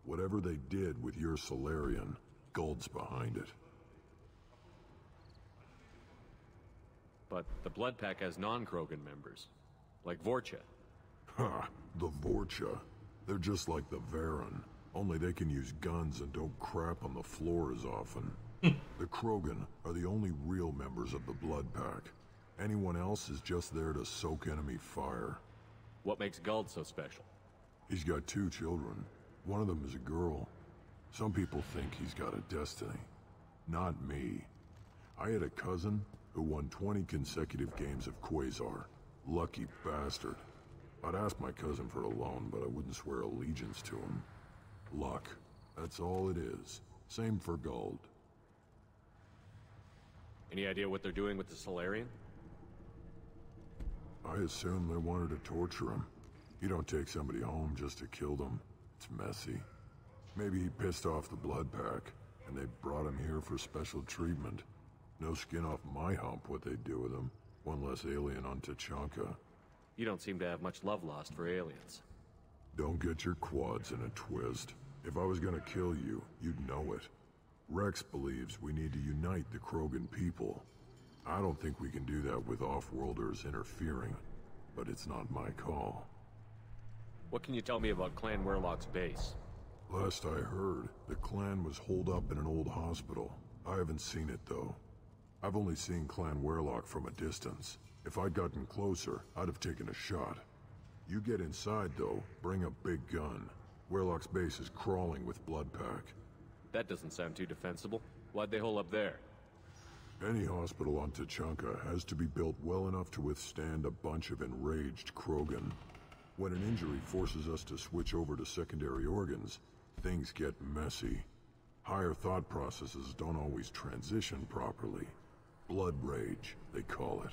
Whatever they did with your Solarian, Guld's behind it. But the Blood Pack has non-Krogan members, like Vorcha. Ha! The Vorcha. They're just like the Varen, only they can use guns and don't crap on the floor as often. The Krogan are the only real members of the Blood Pack. Anyone else is just there to soak enemy fire. What makes Guld so special? He's got 2 children. One of them is a girl. Some people think he's got a destiny. Not me. I had a cousin who won 20 consecutive games of Quasar. Lucky bastard. I'd ask my cousin for a loan, but I wouldn't swear allegiance to him. Luck. That's all it is. Same for Guld. Any idea what they're doing with the Solarian? I assume they wanted to torture him. You don't take somebody home just to kill them. It's messy. Maybe he pissed off the Blood Pack, and they brought him here for special treatment. No skin off my hump what they'd do with him. One less alien on Tuchanka. You don't seem to have much love lost for aliens. Don't get your quads in a twist. If I was gonna kill you, you'd know it. Rex believes we need to unite the Krogan people. I don't think we can do that with off-worlders interfering, but it's not my call. What can you tell me about Clan Weirlock's base? Last I heard, the clan was holed up in an old hospital. I haven't seen it, though. I've only seen Clan Weirlock from a distance. If I'd gotten closer, I'd have taken a shot. You get inside, though, bring a big gun. Weirlock's base is crawling with Blood Pack. That doesn't sound too defensible. Why'd they hole up there? Any hospital on Tuchanka has to be built well enough to withstand a bunch of enraged Krogan. When an injury forces us to switch over to secondary organs, things get messy. Higher thought processes don't always transition properly. Blood rage, they call it.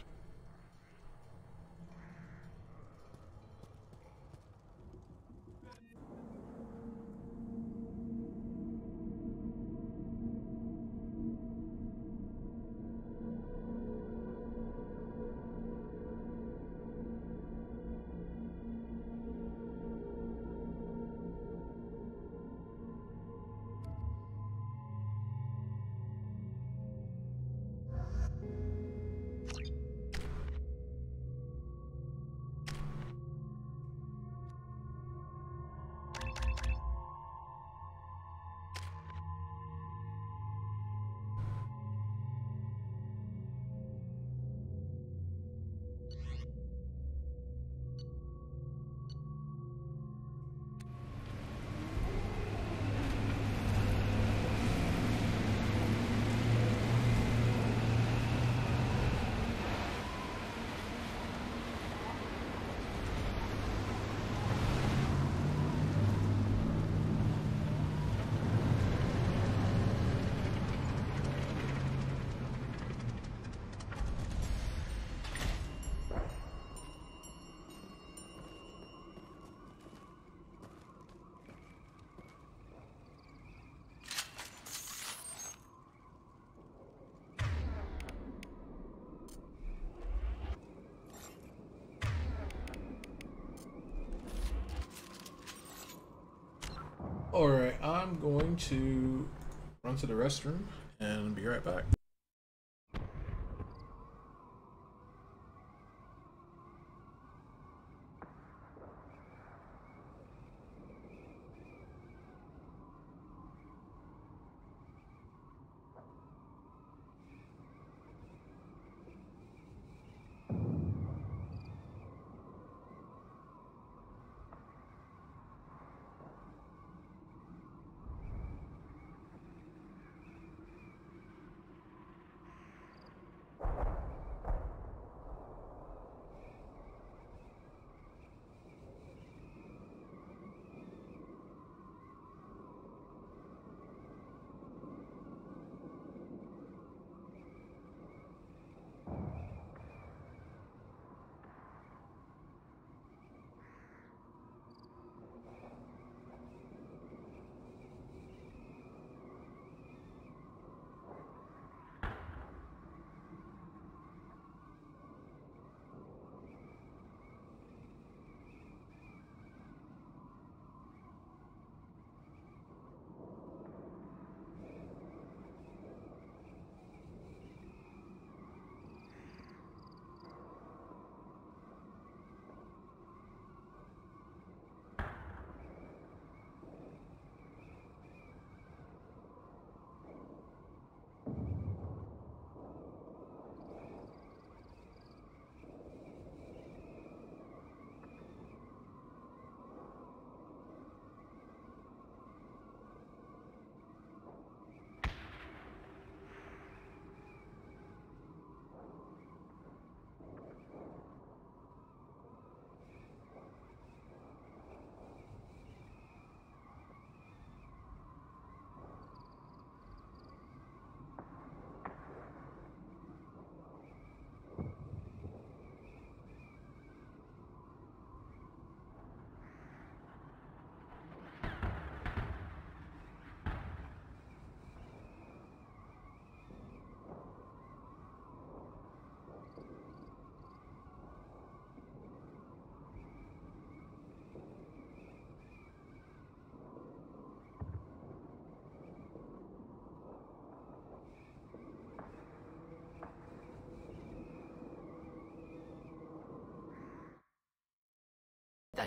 Alright, I'm going to run to the restroom and be right back.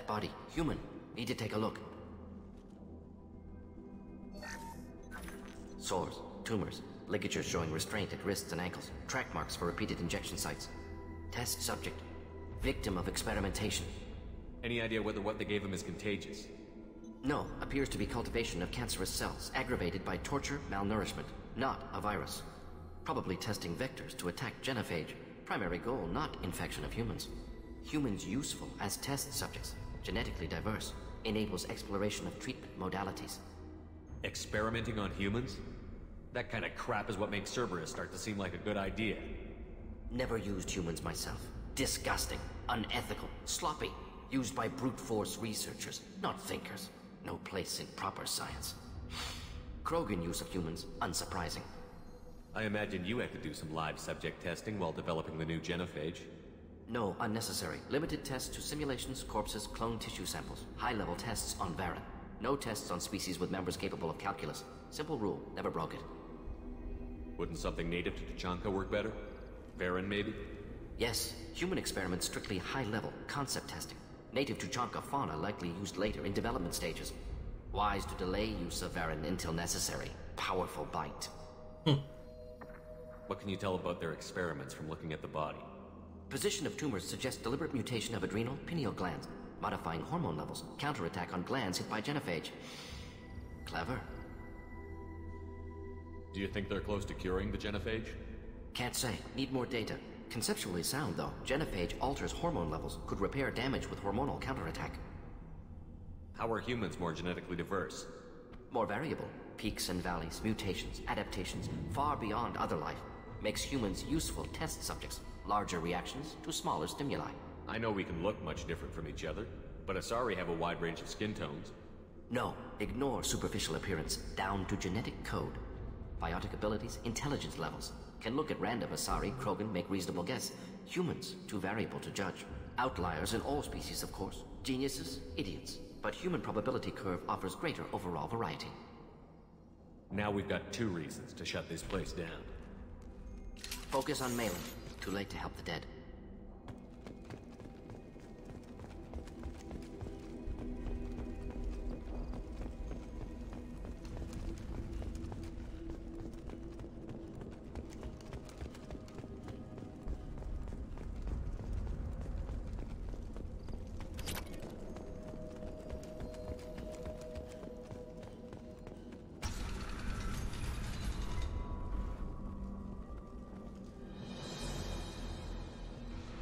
That body, human. Need to take a look. Sores, tumors, ligatures showing restraint at wrists and ankles, track marks for repeated injection sites. Test subject. Victim of experimentation. Any idea whether what they gave him is contagious? No, appears to be cultivation of cancerous cells, aggravated by torture, malnourishment, not a virus. Probably testing vectors to attack genophage. Primary goal, not infection of humans. Humans useful as test subjects, genetically diverse, enables exploration of treatment modalities. Experimenting on humans? That kind of crap is what makes Cerberus start to seem like a good idea. Never used humans myself. Disgusting, unethical, sloppy. Used by brute force researchers, not thinkers. No place in proper science. Krogan use of humans, unsurprising. I imagine you had to do some live subject testing while developing the new genophage. No, unnecessary. Limited tests to simulations, corpses, cloned tissue samples. High-level tests on Varen. No tests on species with members capable of calculus. Simple rule, never broke it. Wouldn't something native to Tuchanka work better? Varen, maybe? Yes, human experiments strictly high-level, concept testing. Native Tuchanka fauna likely used later in development stages. Wise to delay use of Varen until necessary. Powerful bite. What can you tell about their experiments from looking at the body? Position of tumors suggests deliberate mutation of adrenal, pineal glands, modifying hormone levels, counterattack on glands hit by genophage. Clever. Do you think they're close to curing the genophage? Can't say. Need more data. Conceptually sound, though. Genophage alters hormone levels, could repair damage with hormonal counterattack. How are humans more genetically diverse? More variable. Peaks and valleys, mutations, adaptations, far beyond other life. Makes humans useful test subjects. Larger reactions to smaller stimuli. I know we can look much different from each other, but Asari have a wide range of skin tones. No, ignore superficial appearance, down to genetic code. Biotic abilities, intelligence levels. Can look at random Asari, Krogan, make reasonable guess. Humans, too variable to judge. Outliers in all species, of course. Geniuses, idiots. But human probability curve offers greater overall variety. Now we've got 2 reasons to shut this place down. Focus on Malin. Too late to help the dead.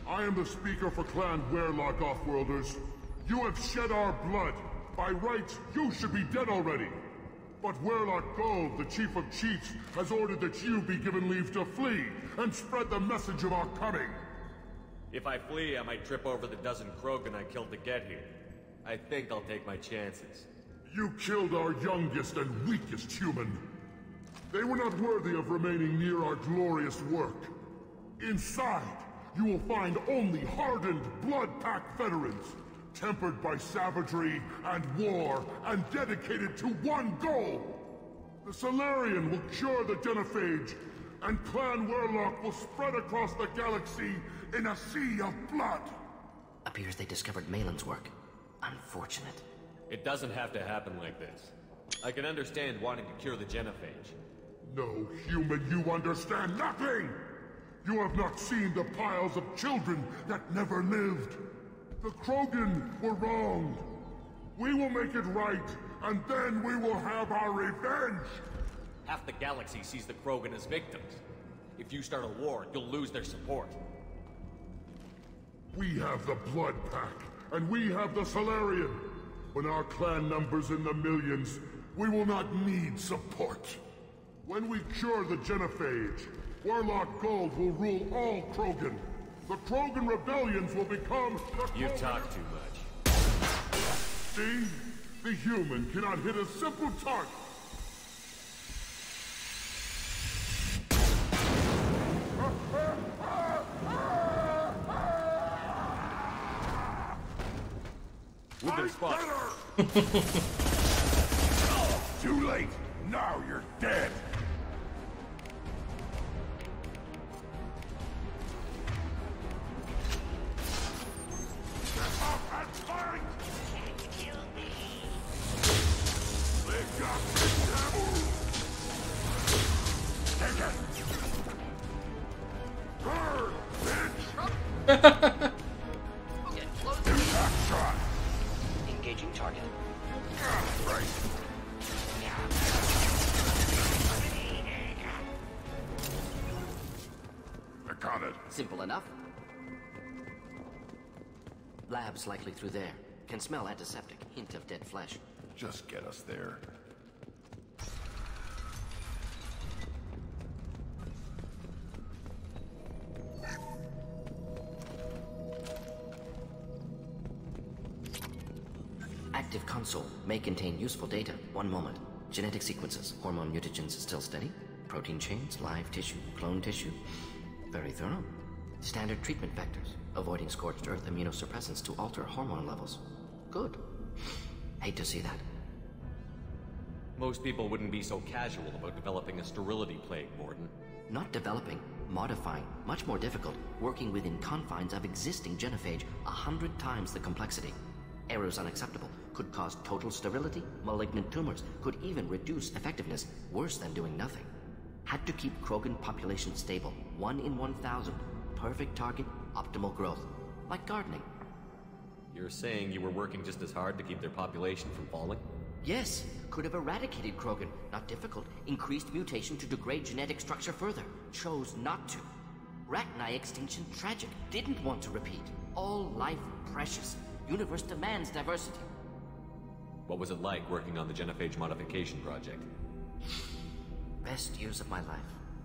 I am the speaker for Clan Werlock, Offworlders. You have shed our blood. By rights, you should be dead already. But Werlock Gold, the Chief of Chiefs, has ordered that you be given leave to flee and spread the message of our coming. If I flee, I might trip over the dozen Krogan I killed to get here. I think I'll take my chances. You killed our youngest and weakest human. They were not worthy of remaining near our glorious work. Inside, you will find only hardened, blood-packed veterans, tempered by savagery and war, and dedicated to one goal. The Solarian will cure the genophage, and Clan Werlock will spread across the galaxy in a sea of blood. Appears they discovered Malin's work. Unfortunate. It doesn't have to happen like this. I can understand wanting to cure the genophage. No, human, you understand nothing! You have not seen the piles of children that never lived. The Krogan were wronged. We will make it right, and then we will have our revenge! Half the galaxy sees the Krogan as victims. If you start a war, you'll lose their support. We have the Blood Pack, and we have the Solarian. When our clan numbers in the millions, we will not need support. When we cure the genophage, Werlock Gold will rule all Krogan. The Krogan rebellions will become the You talk too much. See? The human cannot hit a simple target. With their spot. Too late. Now you're dead. Get up and fight! Get closer. Shot. Engaging target. Right. I got it. Simple enough. Labs likely through there. Can smell antiseptic. Hint of dead flesh. Just get us there. Active console may contain useful data. One moment. Genetic sequences. Hormone mutagens still steady. Protein chains, live tissue, clone tissue. Very thorough. Standard treatment vectors. Avoiding scorched earth immunosuppressants to alter hormone levels. Good. Hate to see that. Most people wouldn't be so casual about developing a sterility plague, Morden. Not developing, modifying, much more difficult, working within confines of existing genophage, 100 times the complexity. Errors unacceptable, could cause total sterility, malignant tumors, could even reduce effectiveness, worse than doing nothing. Had to keep Krogan population stable, 1 in 1,000. Perfect target, optimal growth. Like gardening. You're saying you were working just as hard to keep their population from falling? Yes, could have eradicated Krogan. Not difficult. Increased mutation to degrade genetic structure further. Chose not to. Rachni extinction tragic. Didn't want to repeat. All life precious. Universe demands diversity. What was it like working on the genophage modification project? Best years of my life.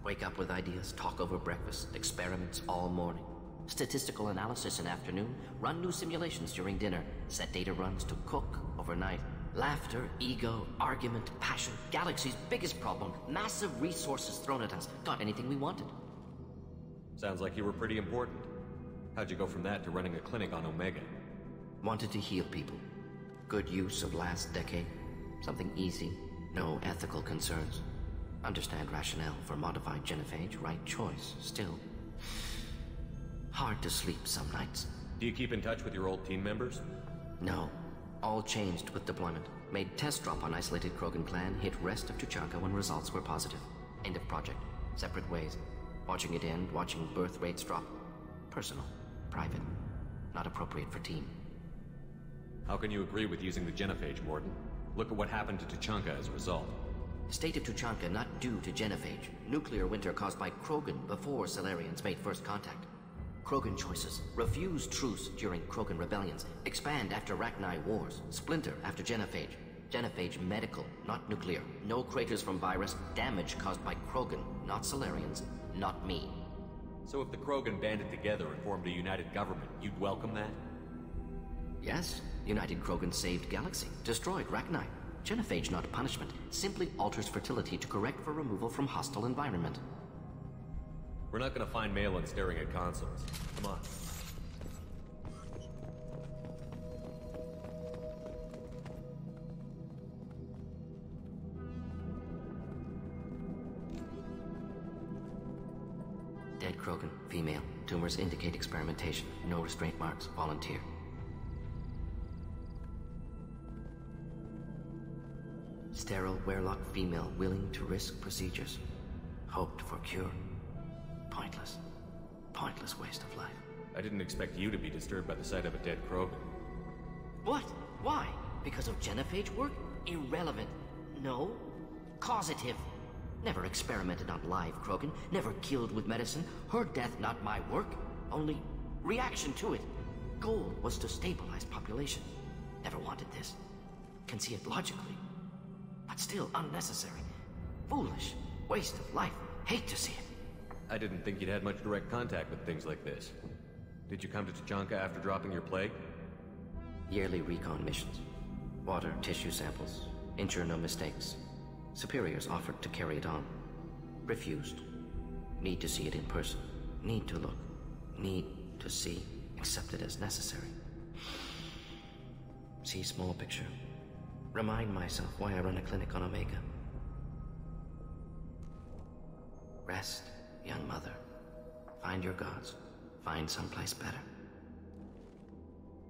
Wake up with ideas, talk over breakfast, experiments all morning. Statistical analysis in afternoon, run new simulations during dinner, set data runs to cook overnight. Laughter, ego, argument, passion. Galaxy's biggest problem, massive resources thrown at us. Got anything we wanted. Sounds like you were pretty important. How'd you go from that to running a clinic on Omega? Wanted to heal people. Good use of last decade. Something easy. No ethical concerns. Understand rationale for modified genophage. Right choice. Still. Hard to sleep some nights. Do you keep in touch with your old team members? No. All changed with deployment. Made test drop on isolated Krogan clan. Hit rest of Tuchanka when results were positive. End of project. Separate ways. Watching it end. Watching birth rates drop. Personal. Private. Not appropriate for team. How can you agree with using the genophage, Morden? Look at what happened to Tuchanka as a result. State of Tuchanka not due to genophage. Nuclear winter caused by Krogan before Salarians made first contact. Krogan choices. Refuse truce during Krogan rebellions. Expand after Rachni wars. Splinter after genophage. Genophage medical, not nuclear. No craters from virus. Damage caused by Krogan, not Salarians, not me. So if the Krogan banded together and formed a united government, you'd welcome that? Yes. United Krogan saved Galaxy. Destroyed Rachni. Genophage not punishment. Simply alters fertility to correct for removal from hostile environment. We're not gonna find Malin staring at consoles. Come on. Dead Krogan, female. Tumors indicate experimentation. No restraint marks. Volunteer. Sterile, werelock female, willing to risk procedures. Hoped for cure. Pointless. Pointless waste of life. I didn't expect you to be disturbed by the sight of a dead Krogan. What? Why? Because of genophage work? Irrelevant. No. Causative. Never experimented on live Krogan. Never killed with medicine. Her death not my work. Only reaction to it. Goal was to stabilize population. Never wanted this. Can see it logically. But still unnecessary. Foolish. Waste of life. Hate to see it. I didn't think you'd had much direct contact with things like this. Did you come to Tuchanka after dropping your plague? Yearly recon missions. Water, tissue samples. Ensure no mistakes. Superiors offered to carry it on. Refused. Need to see it in person. Need to look. Need to see. Accepted as necessary. See small picture. Remind myself why I run a clinic on Omega. Rest, young mother. Find your gods. Find someplace better.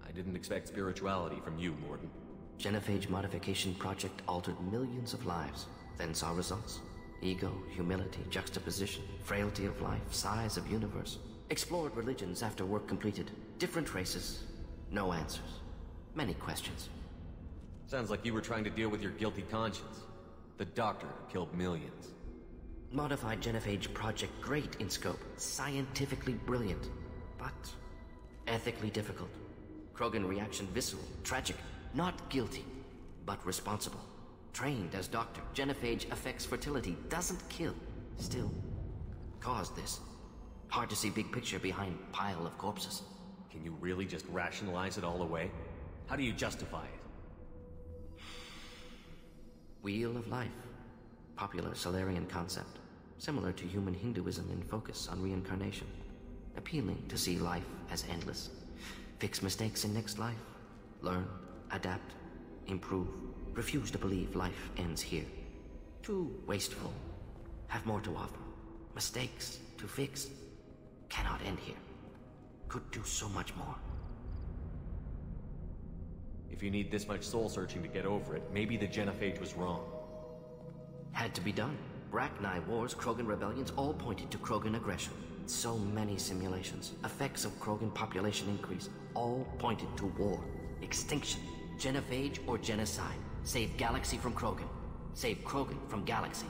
I didn't expect spirituality from you, Morden. Genophage modification project altered millions of lives. Then saw results. Ego, humility, juxtaposition, frailty of life, size of universe. Explored religions after work completed. Different races. No answers. Many questions. Sounds like you were trying to deal with your guilty conscience. The doctor killed millions. Modified genophage project, great in scope. Scientifically brilliant. But ethically difficult. Krogan reaction visceral. Tragic. Not guilty, but responsible. Trained as doctor. Genophage affects fertility. Doesn't kill. Still caused this. Hard to see big picture behind pile of corpses. Can you really just rationalize it all away? How do you justify it? Wheel of life. Popular Solarian concept. Similar to human Hinduism in focus on reincarnation. Appealing to see life as endless. Fix mistakes in next life. Learn, adapt, improve. Refuse to believe life ends here. Too wasteful. Have more to offer. Mistakes to fix. Cannot end here. Could do so much more. If you need this much soul-searching to get over it, maybe the genophage was wrong. Had to be done. Rachni wars, Krogan rebellions, all pointed to Krogan aggression. So many simulations. Effects of Krogan population increase. All pointed to war. Extinction. Genophage or genocide. Save galaxy from Krogan. Save Krogan from galaxy.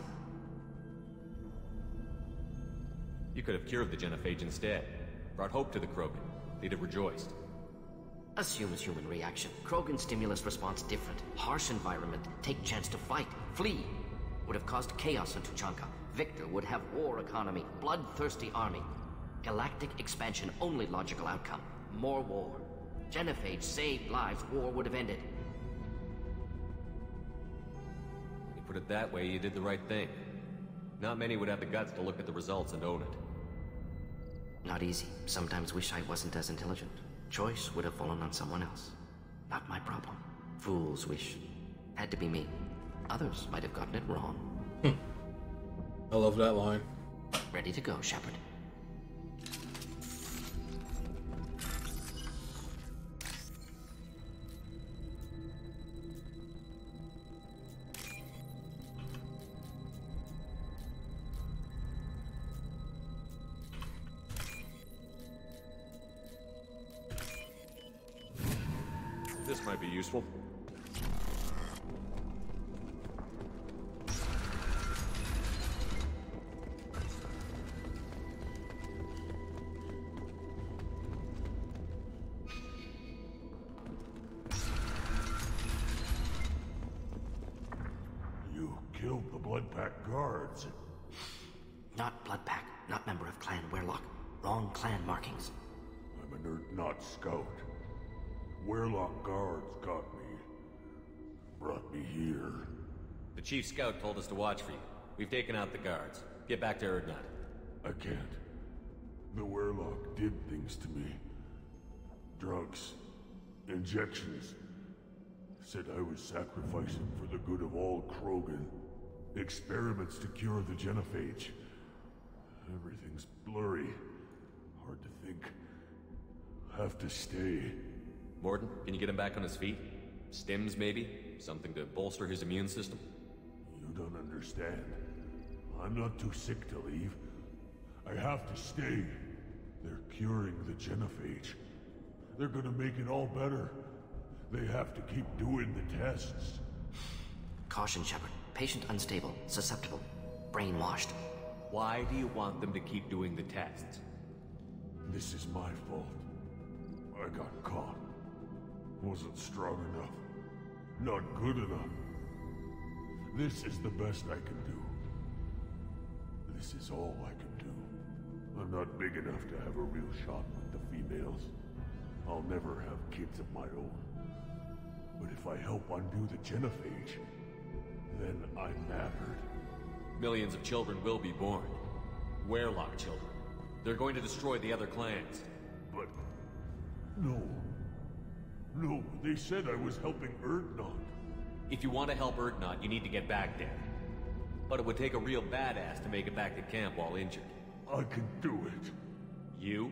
You could have cured the genophage instead. Brought hope to the Krogan. They'd have rejoiced. Assumes human reaction. Krogan stimulus response different. Harsh environment. Take chance to fight. Flee. Would have caused chaos in Tuchanka. Victor would have war economy. Bloodthirsty army. Galactic expansion only logical outcome. More war. Genophage saved lives. War would have ended. When you put it that way, you did the right thing. Not many would have the guts to look at the results and own it. Not easy. Sometimes wish I wasn't as intelligent. Choice would have fallen on someone else. Not my problem. Fool's wish. Had to be me. Others might have gotten it wrong. I love that line. Ready to go, Shepard. This might be useful. You killed the Blood Pack guards. Not Blood Pack. Not member of Clan Werlock. Wrong clan markings. I'm an Urdnot scout. Werlock guards got me. Brought me here. The chief scout told us to watch for you. We've taken out the guards. Get back to Urdnot. I can't. The Werlock did things to me. Drugs. Injections. Said I was sacrificing for the good of all Krogan. Experiments to cure the genophage. Everything's blurry. Hard to think. Have to stay. Morton, can you get him back on his feet? Stims, maybe? Something to bolster his immune system? You don't understand. I'm not too sick to leave. I have to stay. They're curing the genophage. They're gonna make it all better. They have to keep doing the tests. Caution, Shepard. Patient unstable, susceptible, brainwashed. Why do you want them to keep doing the tests? This is my fault. I got caught. Wasn't strong enough. Not good enough. This is the best I can do. This is all I can do. I'm not big enough to have a real shot with the females. I'll never have kids of my own. But if I help undo the genophage, then I'm mattered. Millions of children will be born. Werlock children. They're going to destroy the other clans. But... no. No, they said I was helping Urdnot. If you want to help Urdnot, you need to get back there. But it would take a real badass to make it back to camp while injured. I can do it. You?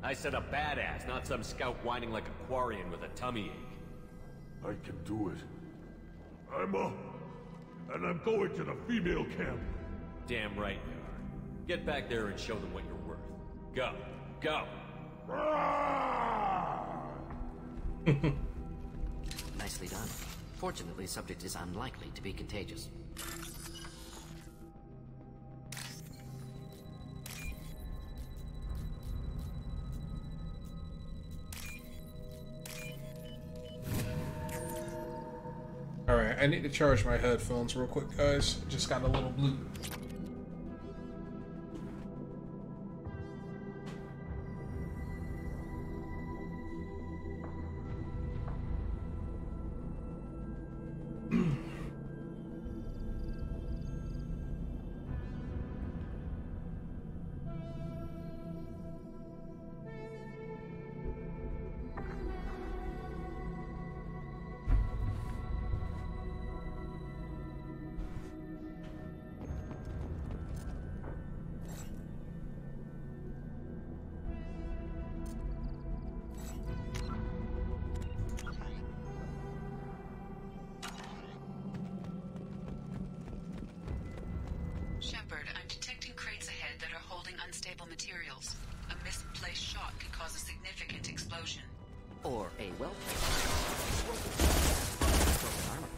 I said a badass, not some scout whining like a Quarian with a tummy ache. I can do it. I'm up. And I'm going to the female camp. Damn right you are. Get back there and show them what you're worth. Go. Go. Nicely done. Fortunately, subject is unlikely to be contagious. Alright, I need to charge my headphones real quick, guys. Just got a little blue. Shepard, I'm detecting crates ahead that are holding unstable materials. A misplaced shot could cause a significant explosion. Or a well-placed armor.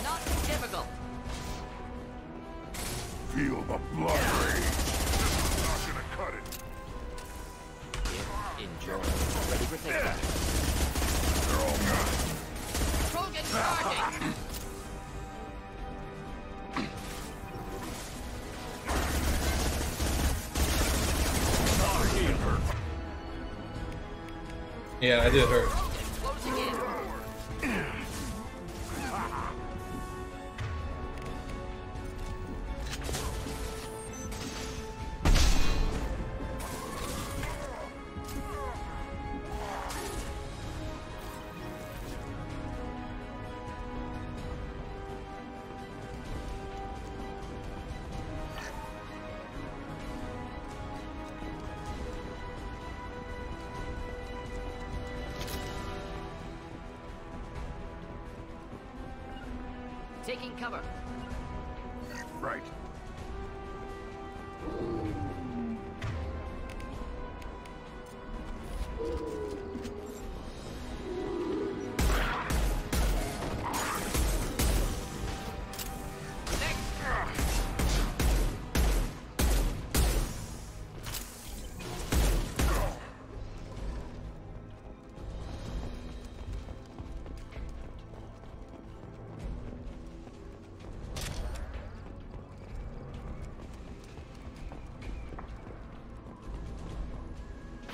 Not typical. Feel the blood rage. This is not gonna cut it. Enjoy. Ready for takeoff. They're all gone. Krogan charging! Yeah, I did hurt. Closing in. Taking cover. Right.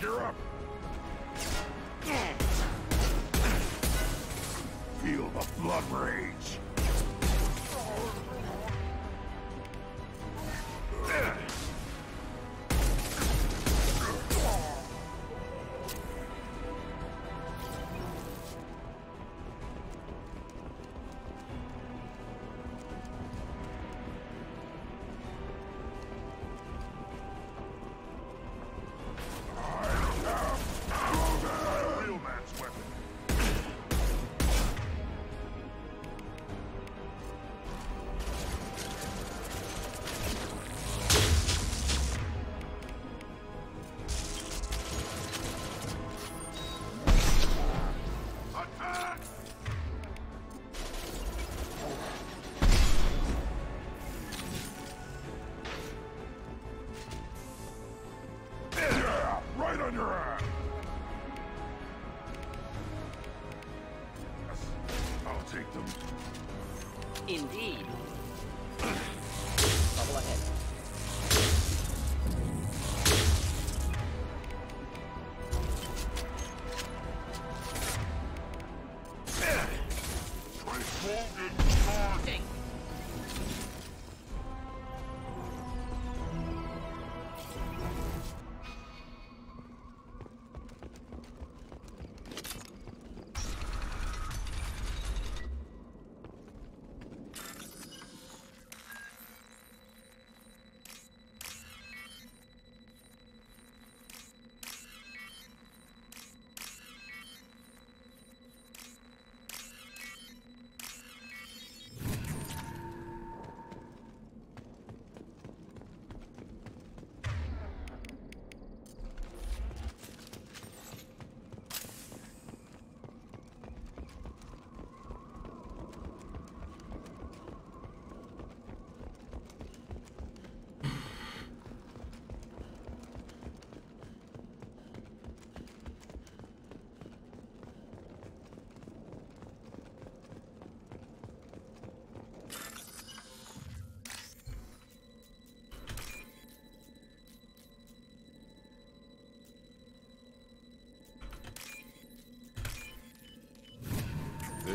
You're up. Feel the blood rage. Right on your ass! I'll take them. Indeed. Bubble ahead. Transforming.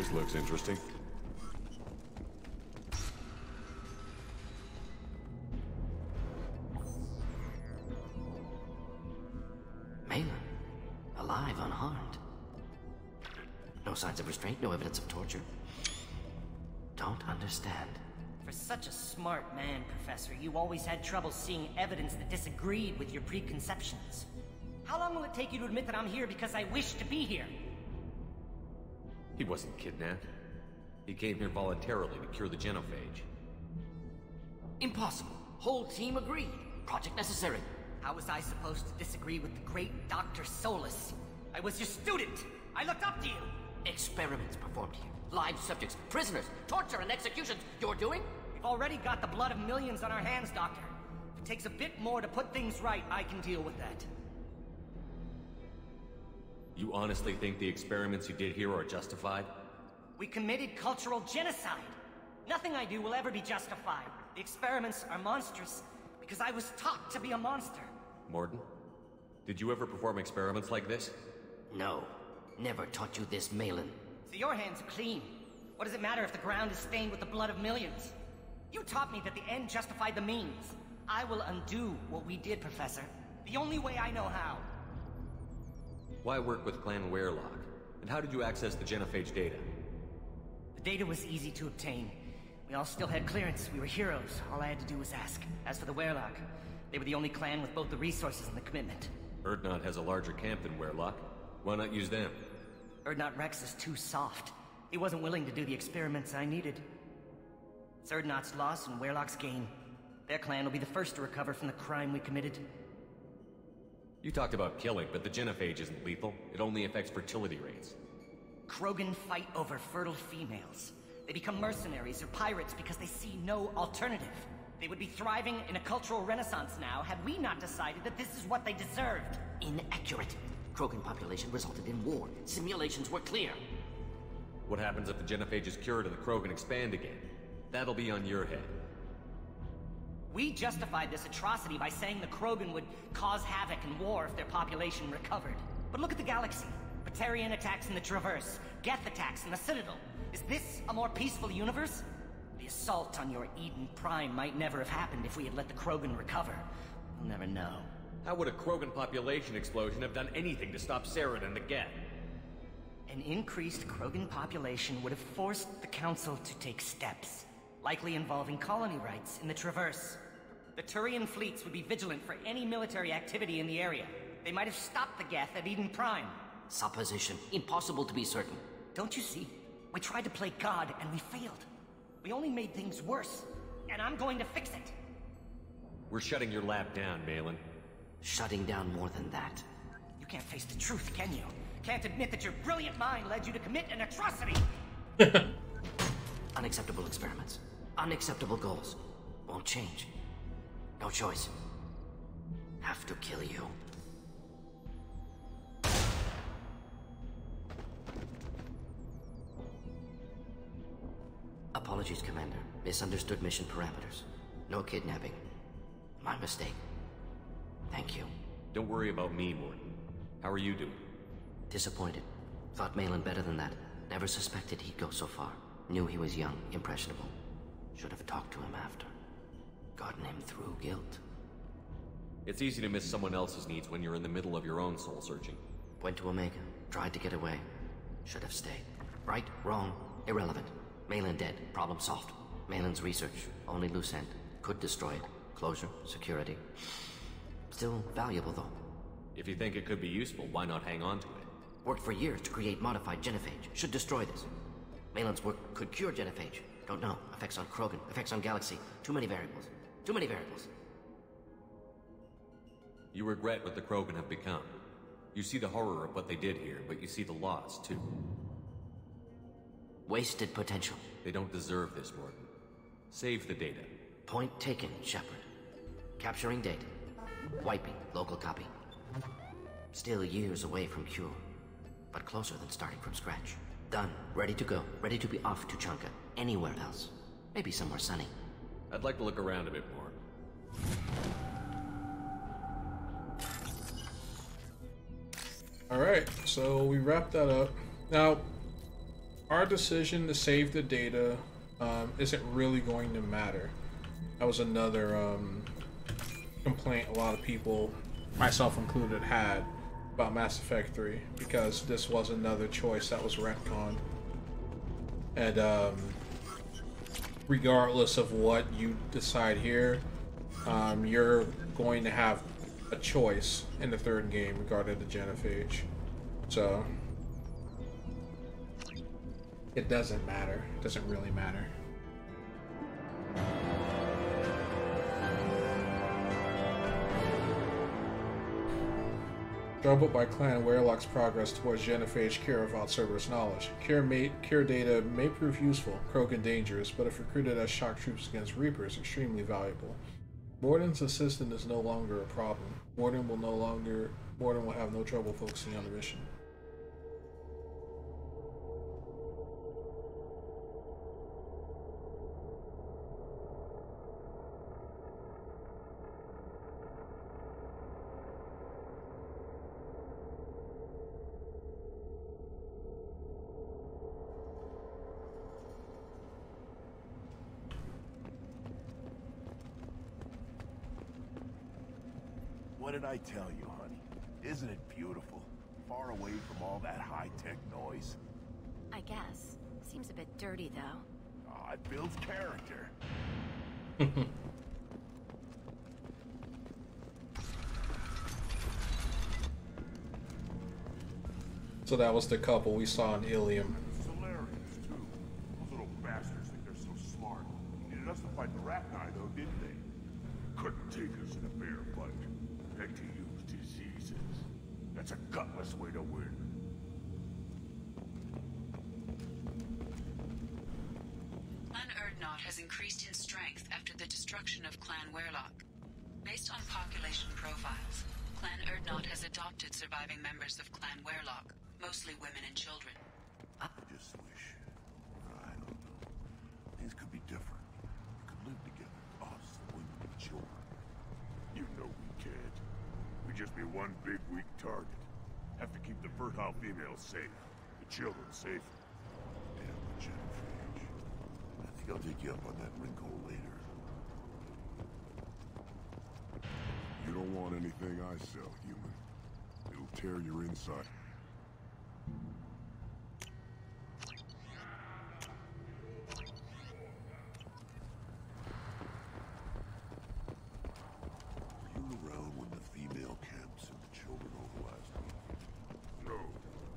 This looks interesting. Malin, alive, unharmed. No signs of restraint, no evidence of torture. Don't understand. For such a smart man, Professor, you always had trouble seeing evidence that disagreed with your preconceptions. How long will it take you to admit that I'm here because I wish to be here? He wasn't kidnapped. He came here voluntarily to cure the genophage. Impossible. Whole team agreed. Project necessary. How was I supposed to disagree with the great Dr. Solus? I was your student! I looked up to you! Experiments performed here. Live subjects, prisoners, torture and executions. You're doing? We've already got the blood of millions on our hands, Doctor. If it takes a bit more to put things right, I can deal with that. You honestly think the experiments you did here are justified? We committed cultural genocide. Nothing I do will ever be justified. The experiments are monstrous because I was taught to be a monster. Mordin, did you ever perform experiments like this? No. Never taught you this, Malin. So your hands are clean. What does it matter if the ground is stained with the blood of millions? You taught me that the end justified the means. I will undo what we did, Professor. The only way I know how. Why work with Clan Werelock? And how did you access the genophage data? The data was easy to obtain. We all still had clearance. We were heroes. All I had to do was ask. As for the Werelock, they were the only clan with both the resources and the commitment. Urdnot has a larger camp than Werelock. Why not use them? Urdnot Rex is too soft. He wasn't willing to do the experiments I needed. It's Urdnot's loss and Werelock's gain. Their clan will be the first to recover from the crime we committed. You talked about killing, but the genophage isn't lethal. It only affects fertility rates. Krogan fight over fertile females. They become mercenaries or pirates because they see no alternative. They would be thriving in a cultural renaissance now had we not decided that this is what they deserved. Inaccurate. Krogan population resulted in war. Simulations were clear. What happens if the genophage is cured and the Krogan expand again? That'll be on your head. We justified this atrocity by saying the Krogan would cause havoc and war if their population recovered. But look at the galaxy. Batarian attacks in the Traverse, Geth attacks in the Citadel. Is this a more peaceful universe? The assault on your Eden Prime might never have happened if we had let the Krogan recover. We'll never know. How would a Krogan population explosion have done anything to stop Saren and the Geth? An increased Krogan population would have forced the Council to take steps, likely involving colony rights in the Traverse. The Turian fleets would be vigilant for any military activity in the area. They might have stopped the Geth at Eden Prime. Supposition. Impossible to be certain. Don't you see? We tried to play God and we failed. We only made things worse, and I'm going to fix it. We're shutting your lab down, Malin. Shutting down more than that. You can't face the truth, can you? Can't admit that your brilliant mind led you to commit an atrocity! Unacceptable experiments. Unacceptable goals. Won't change. No choice. Have to kill you. Apologies, Commander. Misunderstood mission parameters. No kidnapping. My mistake. Thank you. Don't worry about me, Mordin. How are you doing? Disappointed. Thought Malin better than that. Never suspected he'd go so far. Knew he was young, impressionable. Should have talked to him after. Gotten him through guilt. It's easy to miss someone else's needs when you're in the middle of your own soul-searching. Went to Omega. Tried to get away. Should have stayed. Right, wrong, irrelevant. Malin dead. Problem solved. Malin's research. Only loose end. Could destroy it. Closure. Security. Still valuable, though. If you think it could be useful, why not hang on to it? Worked for years to create modified genophage. Should destroy this. Malin's work could cure genophage. Don't know. Effects on Krogan. Effects on Galaxy. Too many variables. Too many variables. You regret what the Krogan have become. You see the horror of what they did here, but you see the loss, too. Wasted potential. They don't deserve this, Mordin. Save the data. Point taken, Shepard. Capturing data. Wiping local copy. Still years away from cure, but closer than starting from scratch. Done. Ready to go. Ready to be off Tuchanka. Anywhere else. Maybe somewhere sunny. I'd like to look around a bit more. Alright, so we wrapped that up. Now, our decision to save the data isn't really going to matter. That was another complaint a lot of people, myself included, had about Mass Effect 3, because this was another choice that was retconned. And regardless of what you decide here, you're going to have a choice in the third game regarding the genophage. So it doesn't matter. It doesn't really matter. Troubled by Clan Warlock's progress towards genophage cure without Cerberus knowledge. Cure data may prove useful, Krogan dangerous, but if recruited as shock troops against Reapers, extremely valuable. Morden's assistant is no longer a problem. Morden will have no trouble focusing on the mission. What did I tell you, honey? Isn't it beautiful? Far away from all that high-tech noise. I guess. Seems a bit dirty, though. Oh, it builds character. So that was the couple we saw in Ilium. Solarians, too. Those little bastards think they're so smart. Needed us to fight the Rachni, though, didn't they? Couldn't take us in a fair fight. Had to use diseases. That's a gutless way to win. Clan Urdnot has increased in strength after the destruction of Clan Warlock. Based on population profiles, Clan Urdnot has adopted surviving members of Clan Warlock, mostly women and children. I just wish... I don't know. Things could be different. We could live together, us, the women and children. You know we can't. We'd just be one big weak target. Have to keep the fertile females safe. The children safe. Damn the genophage. I think I'll take you up on that wrinkle later. You don't want anything I sell, human. It'll tear your inside. Were you around when the female camps and the children over last week? No,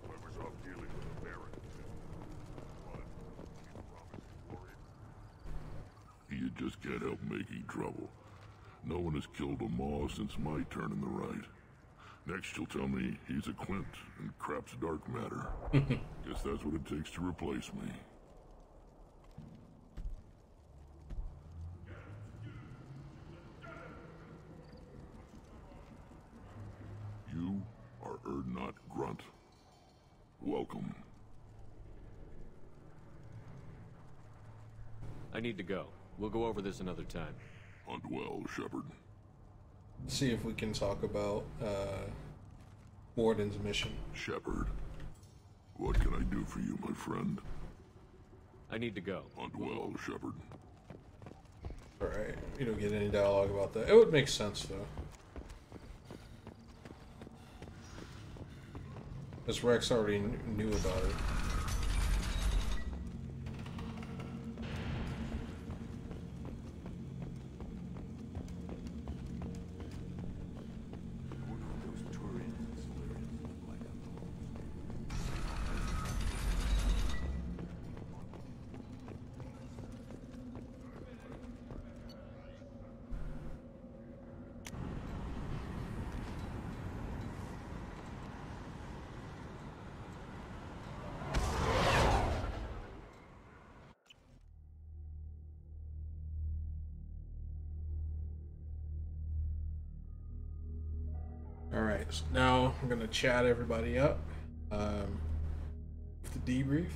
I was off dealing with a Baron. But you promised for it. You just can't help making trouble. No one has killed a Maw since my turn in the right. Next you'll tell me he's a Clint and crap's dark matter. Guess that's what it takes to replace me. You are Urdnot Grunt. Welcome. I need to go. We'll go over this another time. Hunt well, Shepard. See if we can talk about Morden's mission. Shepard, what can I do for you, my friend? I need to go. Hunt well, Shepard. Alright, we don't get any dialogue about that. It would make sense, though. Because Rex already knew about it. Alright, so now I'm gonna chat everybody up with the debrief.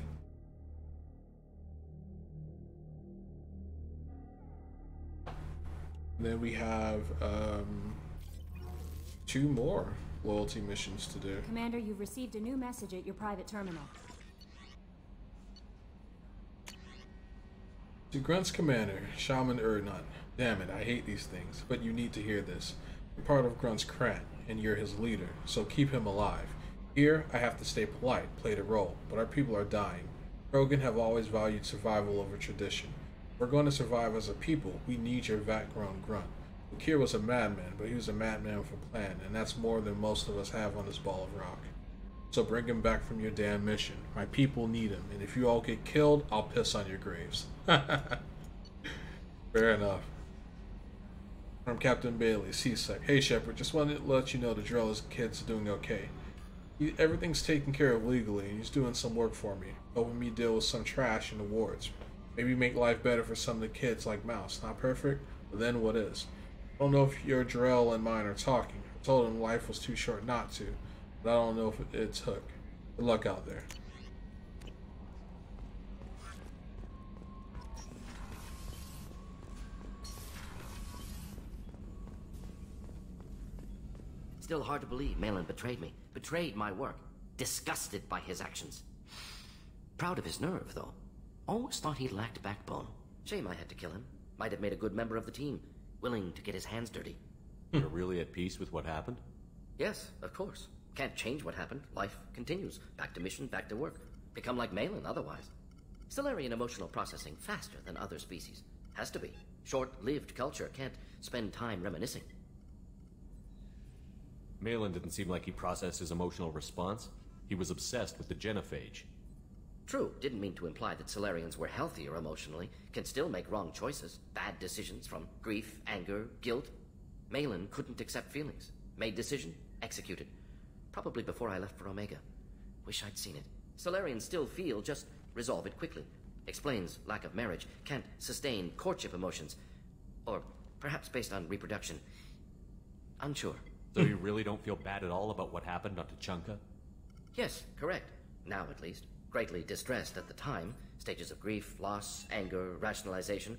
Then we have 2 more loyalty missions to do. Commander, you've received a new message at your private terminal. To Grunt's commander, Shaman Urnut. Damn it, I hate these things, but you need to hear this. You're part of Grunt's clan, and you're his leader, so keep him alive. Here, I have to stay polite, play the role, but our people are dying. Krogan have always valued survival over tradition. If we're going to survive as a people, we need your vat-grown Grunt. Bakir was a madman, but he was a madman with a plan, and that's more than most of us have on this ball of rock. So bring him back from your damn mission. My people need him, and if you all get killed, I'll piss on your graves. Fair enough. From Captain Bailey, CSEC. Hey Shepard, just wanted to let you know the Dreller's kid's doing okay. Everything's taken care of legally, and he's doing some work for me, helping me deal with some trash in the wards. Maybe make life better for some of the kids like Mouse. Not perfect, but then what is? I don't know if your Drell and mine are talking. I told him life was too short not to, but I don't know if it's hook. Good luck out there. Still hard to believe Malin betrayed me. Betrayed my work. Disgusted by his actions. Proud of his nerve, though. Always thought he lacked backbone. Shame I had to kill him. Might have made a good member of the team. Willing to get his hands dirty. You're really at peace with what happened? Yes, of course. Can't change what happened. Life continues. Back to mission, back to work. Become like Malin otherwise. Solarian emotional processing faster than other species. Has to be. Short-lived culture can't spend time reminiscing. Malin didn't seem like he processed his emotional response. He was obsessed with the genophage. True, didn't mean to imply that Solarians were healthier emotionally, can still make wrong choices, bad decisions from grief, anger, guilt. Malin couldn't accept feelings. Made decision, executed. Probably before I left for Omega. Wish I'd seen it. Solarians still feel, just resolve it quickly. Explains lack of marriage, can't sustain courtship emotions. Or perhaps based on reproduction. Unsure. So you really don't feel bad at all about what happened on Tuchanka? Yes, correct. Now at least. Greatly distressed at the time. Stages of grief, loss, anger, rationalization.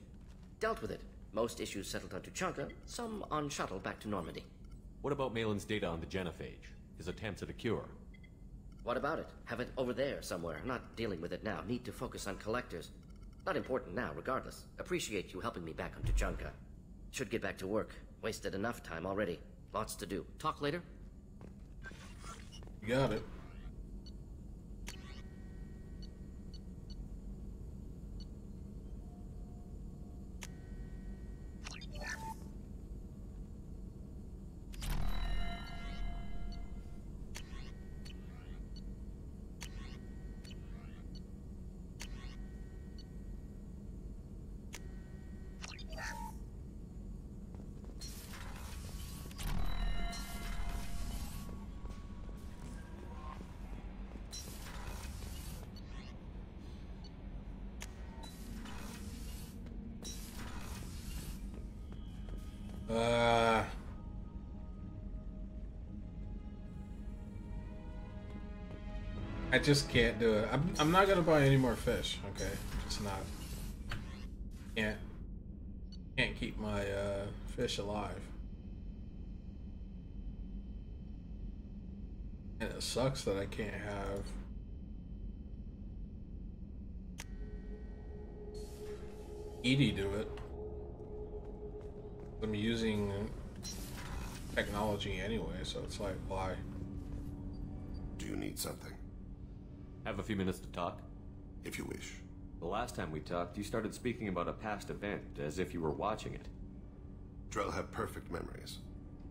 Dealt with it. Most issues settled on Tuchanka, some on shuttle back to Normandy. What about Malin's data on the genophage? His attempts at a cure? What about it? Have it over there somewhere. Not dealing with it now. Need to focus on collectors. Not important now, regardless. Appreciate you helping me back on Tuchanka. Should get back to work. Wasted enough time already. Lots to do. Talk later? You got it. I just can't do it. I'm not gonna buy any more fish. Okay, just not. Can't keep my fish alive. And it sucks that I can't have Edie do it. I'm using technology anyway, so it's like, why? Do you need something? Have a few minutes to talk? If you wish. The last time we talked, you started speaking about a past event, as if you were watching it. Drell have perfect memories.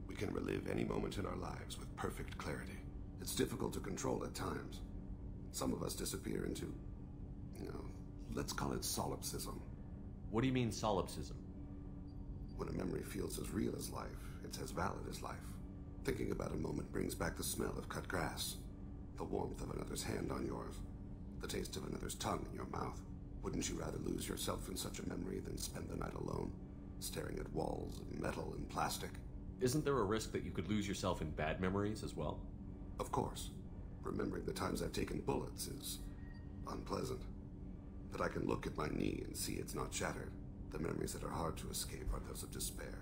We can relive any moment in our lives with perfect clarity. It's difficult to control at times. Some of us disappear into, let's call it solipsism. What do you mean solipsism? When a memory feels as real as life, it's as valid as life. Thinking about a moment brings back the smell of cut grass, the warmth of another's hand on yours, the taste of another's tongue in your mouth. Wouldn't you rather lose yourself in such a memory than spend the night alone, staring at walls of metal and plastic? Isn't there a risk that you could lose yourself in bad memories as well? Of course. Remembering the times I've taken bullets is unpleasant. But I can look at my knee and see it's not shattered. The memories that are hard to escape are those of despair.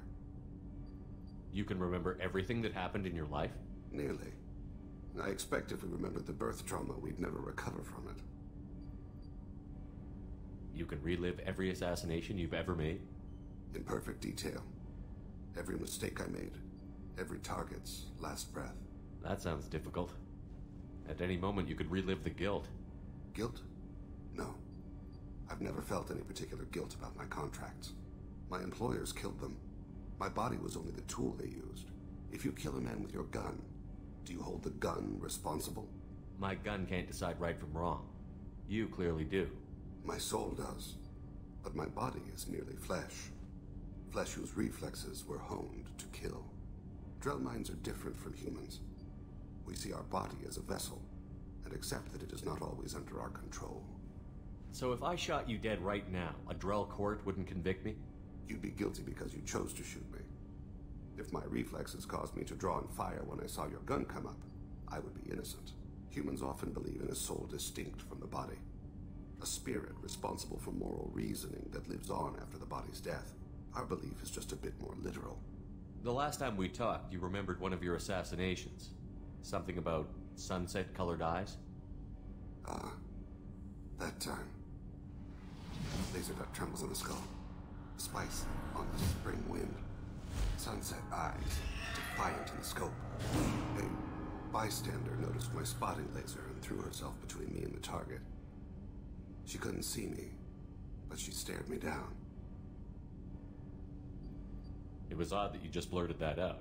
You can remember everything that happened in your life? Nearly. I expect if we remembered the birth trauma, we'd never recover from it. You can relive every assassination you've ever made? In perfect detail. Every mistake I made. Every target's last breath. That sounds difficult. At any moment, you could relive the guilt. Guilt? No. I've never felt any particular guilt about my contracts. My employers killed them. My body was only the tool they used. If you kill a man with your gun, do you hold the gun responsible? My gun can't decide right from wrong. You clearly do. My soul does. But my body is merely flesh. Flesh whose reflexes were honed to kill. Drell minds are different from humans. We see our body as a vessel, and accept that it is not always under our control. So if I shot you dead right now, a Drell court wouldn't convict me? You'd be guilty because you chose to shoot me. If my reflexes caused me to draw and fire when I saw your gun come up, I would be innocent. Humans often believe in a soul distinct from the body. A spirit responsible for moral reasoning that lives on after the body's death. Our belief is just a bit more literal. The last time we talked, you remembered one of your assassinations. Something about sunset-colored eyes? That time. Laser dot trembles in the skull. Spice on the spring wind. Sunset eyes, defiant in the scope. A bystander noticed my spotting laser and threw herself between me and the target. She couldn't see me, but she stared me down. It was odd that you just blurted that out.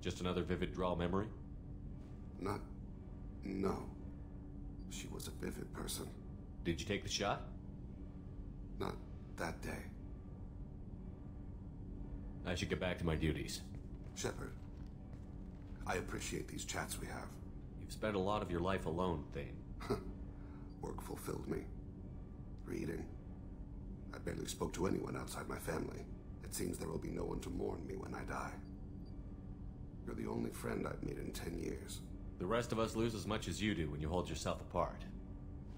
Just another vivid Drell memory? No. She was a vivid person. Did you take the shot? Not that day. I should get back to my duties. Shepard, I appreciate these chats we have. You've spent a lot of your life alone, Thane. Work fulfilled me. Reading. I barely spoke to anyone outside my family. It seems there will be no one to mourn me when I die. You're the only friend I've made in 10 years. The rest of us lose as much as you do when you hold yourself apart.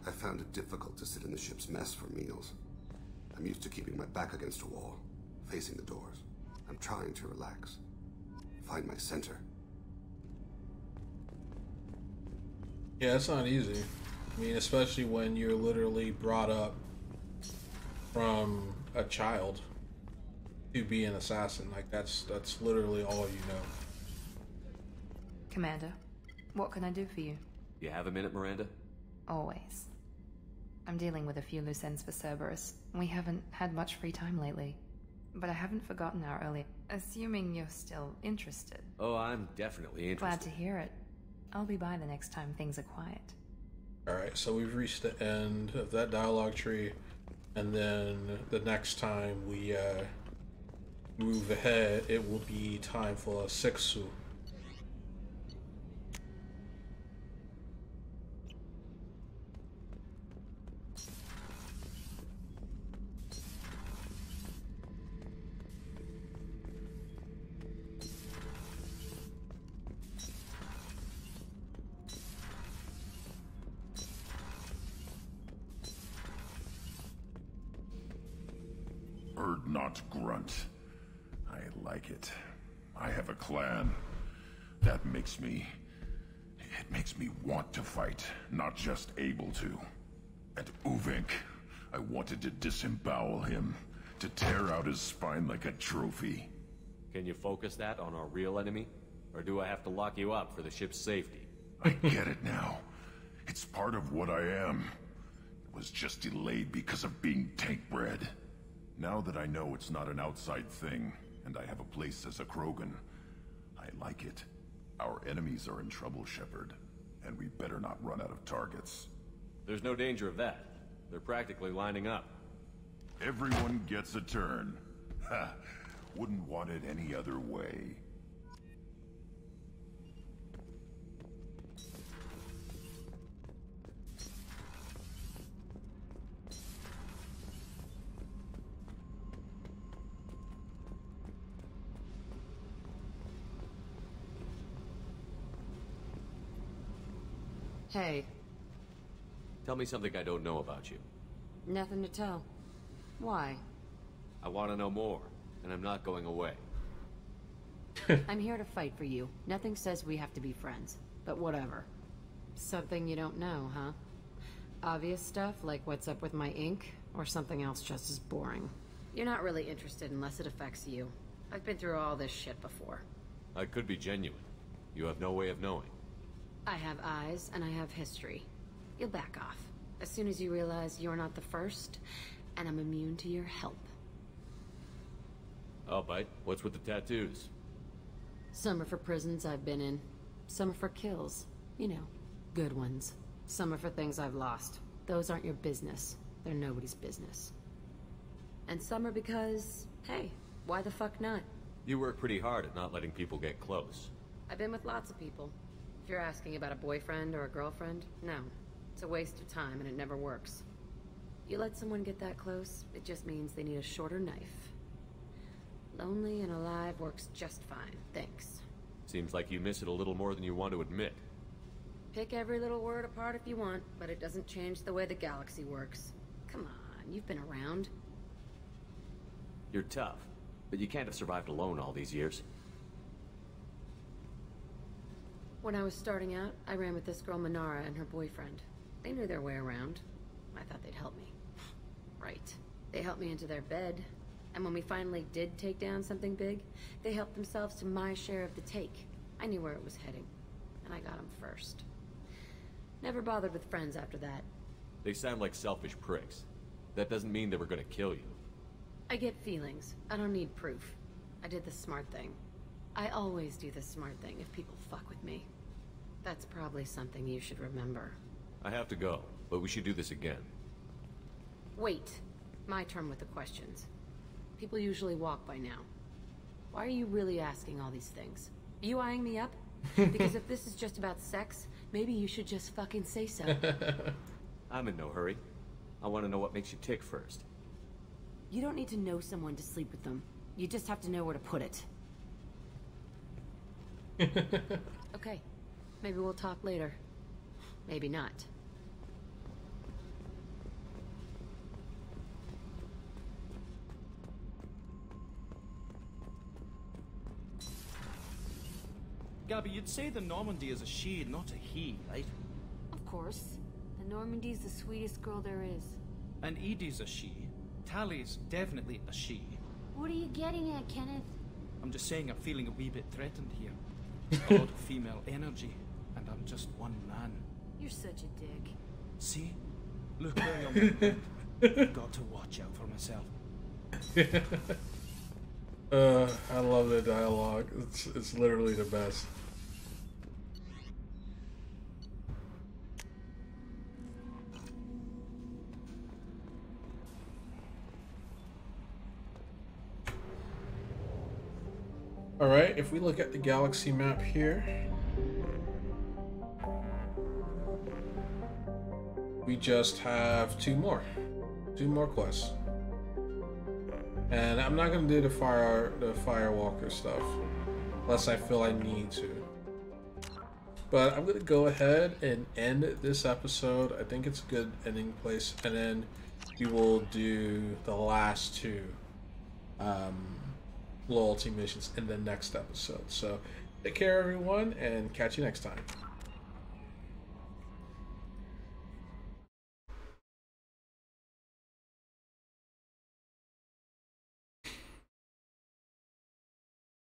I found it difficult to sit in the ship's mess for meals. I'm used to keeping my back against a wall, facing the doors. I'm trying to relax. Find my center. Yeah, it's not easy. I mean, especially when you're literally brought up from a child to be an assassin. Like, that's literally all you know. Commander, what can I do for you? You have a minute, Miranda? Always. I'm dealing with a few loose ends for Cerberus. We haven't had much free time lately. But I haven't forgotten our earlier... Assuming you're still interested. Oh, I'm definitely interested. Glad to hear it. I'll be by the next time things are quiet. Alright, so we've reached the end of that dialogue tree. And then the next time we move ahead, it will be time for a Sexu. Not grunt. I like it. I have a clan. That makes me... It makes me want to fight, not just able to. And Uvink, I wanted to disembowel him, to tear out his spine like a trophy. Can you focus that on our real enemy? Or do I have to lock you up for the ship's safety? I get it now. It's part of what I am. It was just delayed because of being tank-bred. Now that I know it's not an outside thing, and I have a place as a Krogan, I like it. Our enemies are in trouble, Shepard, and we better not run out of targets. There's no danger of that. They're practically lining up. Everyone gets a turn. Ha! Wouldn't want it any other way. Hey. Tell me something I don't know about you. Nothing to tell. Why? I want to know more, and I'm not going away. I'm here to fight for you. Nothing says we have to be friends, but whatever. Something you don't know, huh? Obvious stuff like what's up with my ink, or something else just as boring. You're not really interested unless it affects you. I've been through all this shit before. I could be genuine. You have no way of knowing. I have eyes, and I have history. You'll back off as soon as you realize you're not the first, and I'm immune to your help. I'll bite. What's with the tattoos? Some are for prisons I've been in. Some are for kills. You know, good ones. Some are for things I've lost. Those aren't your business. They're nobody's business. And some are because, hey, why the fuck not? You work pretty hard at not letting people get close. I've been with lots of people. If you're asking about a boyfriend or a girlfriend, no. It's a waste of time and it never works. You let someone get that close, it just means they need a shorter knife. Lonely and alive works just fine, thanks. Seems like you miss it a little more than you want to admit. Pick every little word apart if you want, but it doesn't change the way the galaxy works. Come on, you've been around. You're tough, but you can't have survived alone all these years. When I was starting out, I ran with this girl Minara and her boyfriend. They knew their way around. I thought they'd help me. Right. They helped me into their bed, and when we finally did take down something big, they helped themselves to my share of the take. I knew where it was heading, and I got them first. Never bothered with friends after that. They sound like selfish pricks. That doesn't mean they were gonna kill you. I get feelings. I don't need proof. I did the smart thing. I always do the smart thing if people fuck with me. That's probably something you should remember. I have to go, but we should do this again. Wait. My turn with the questions. People usually walk by now. Why are you really asking all these things? Are you eyeing me up? Because if this is just about sex, maybe you should just fucking say so. I'm in no hurry. I want to know what makes you tick first. You don't need to know someone to sleep with them. You just have to know where to put it. Okay. Maybe we'll talk later. Maybe not. Gabby, you'd say the Normandy is a she, not a he, right? Of course. The Normandy's the sweetest girl there is. And Edie's a she. Tally's definitely a she. What are you getting at, Kenneth? I'm just saying I'm feeling a wee bit threatened here. A lot of female energy, and I'm just one man. You're such a dick. See? Look where I'm I've got to watch out for myself. I love the dialogue. It's literally the best. Alright, if we look at the galaxy map here, we just have two more quests. And I'm not gonna do the firewalker stuff unless I feel I need to. But I'm gonna go ahead and end this episode. I think it's a good ending place, and then we will do the last two loyalty missions in the next episode. So take care everyone, and catch you next time.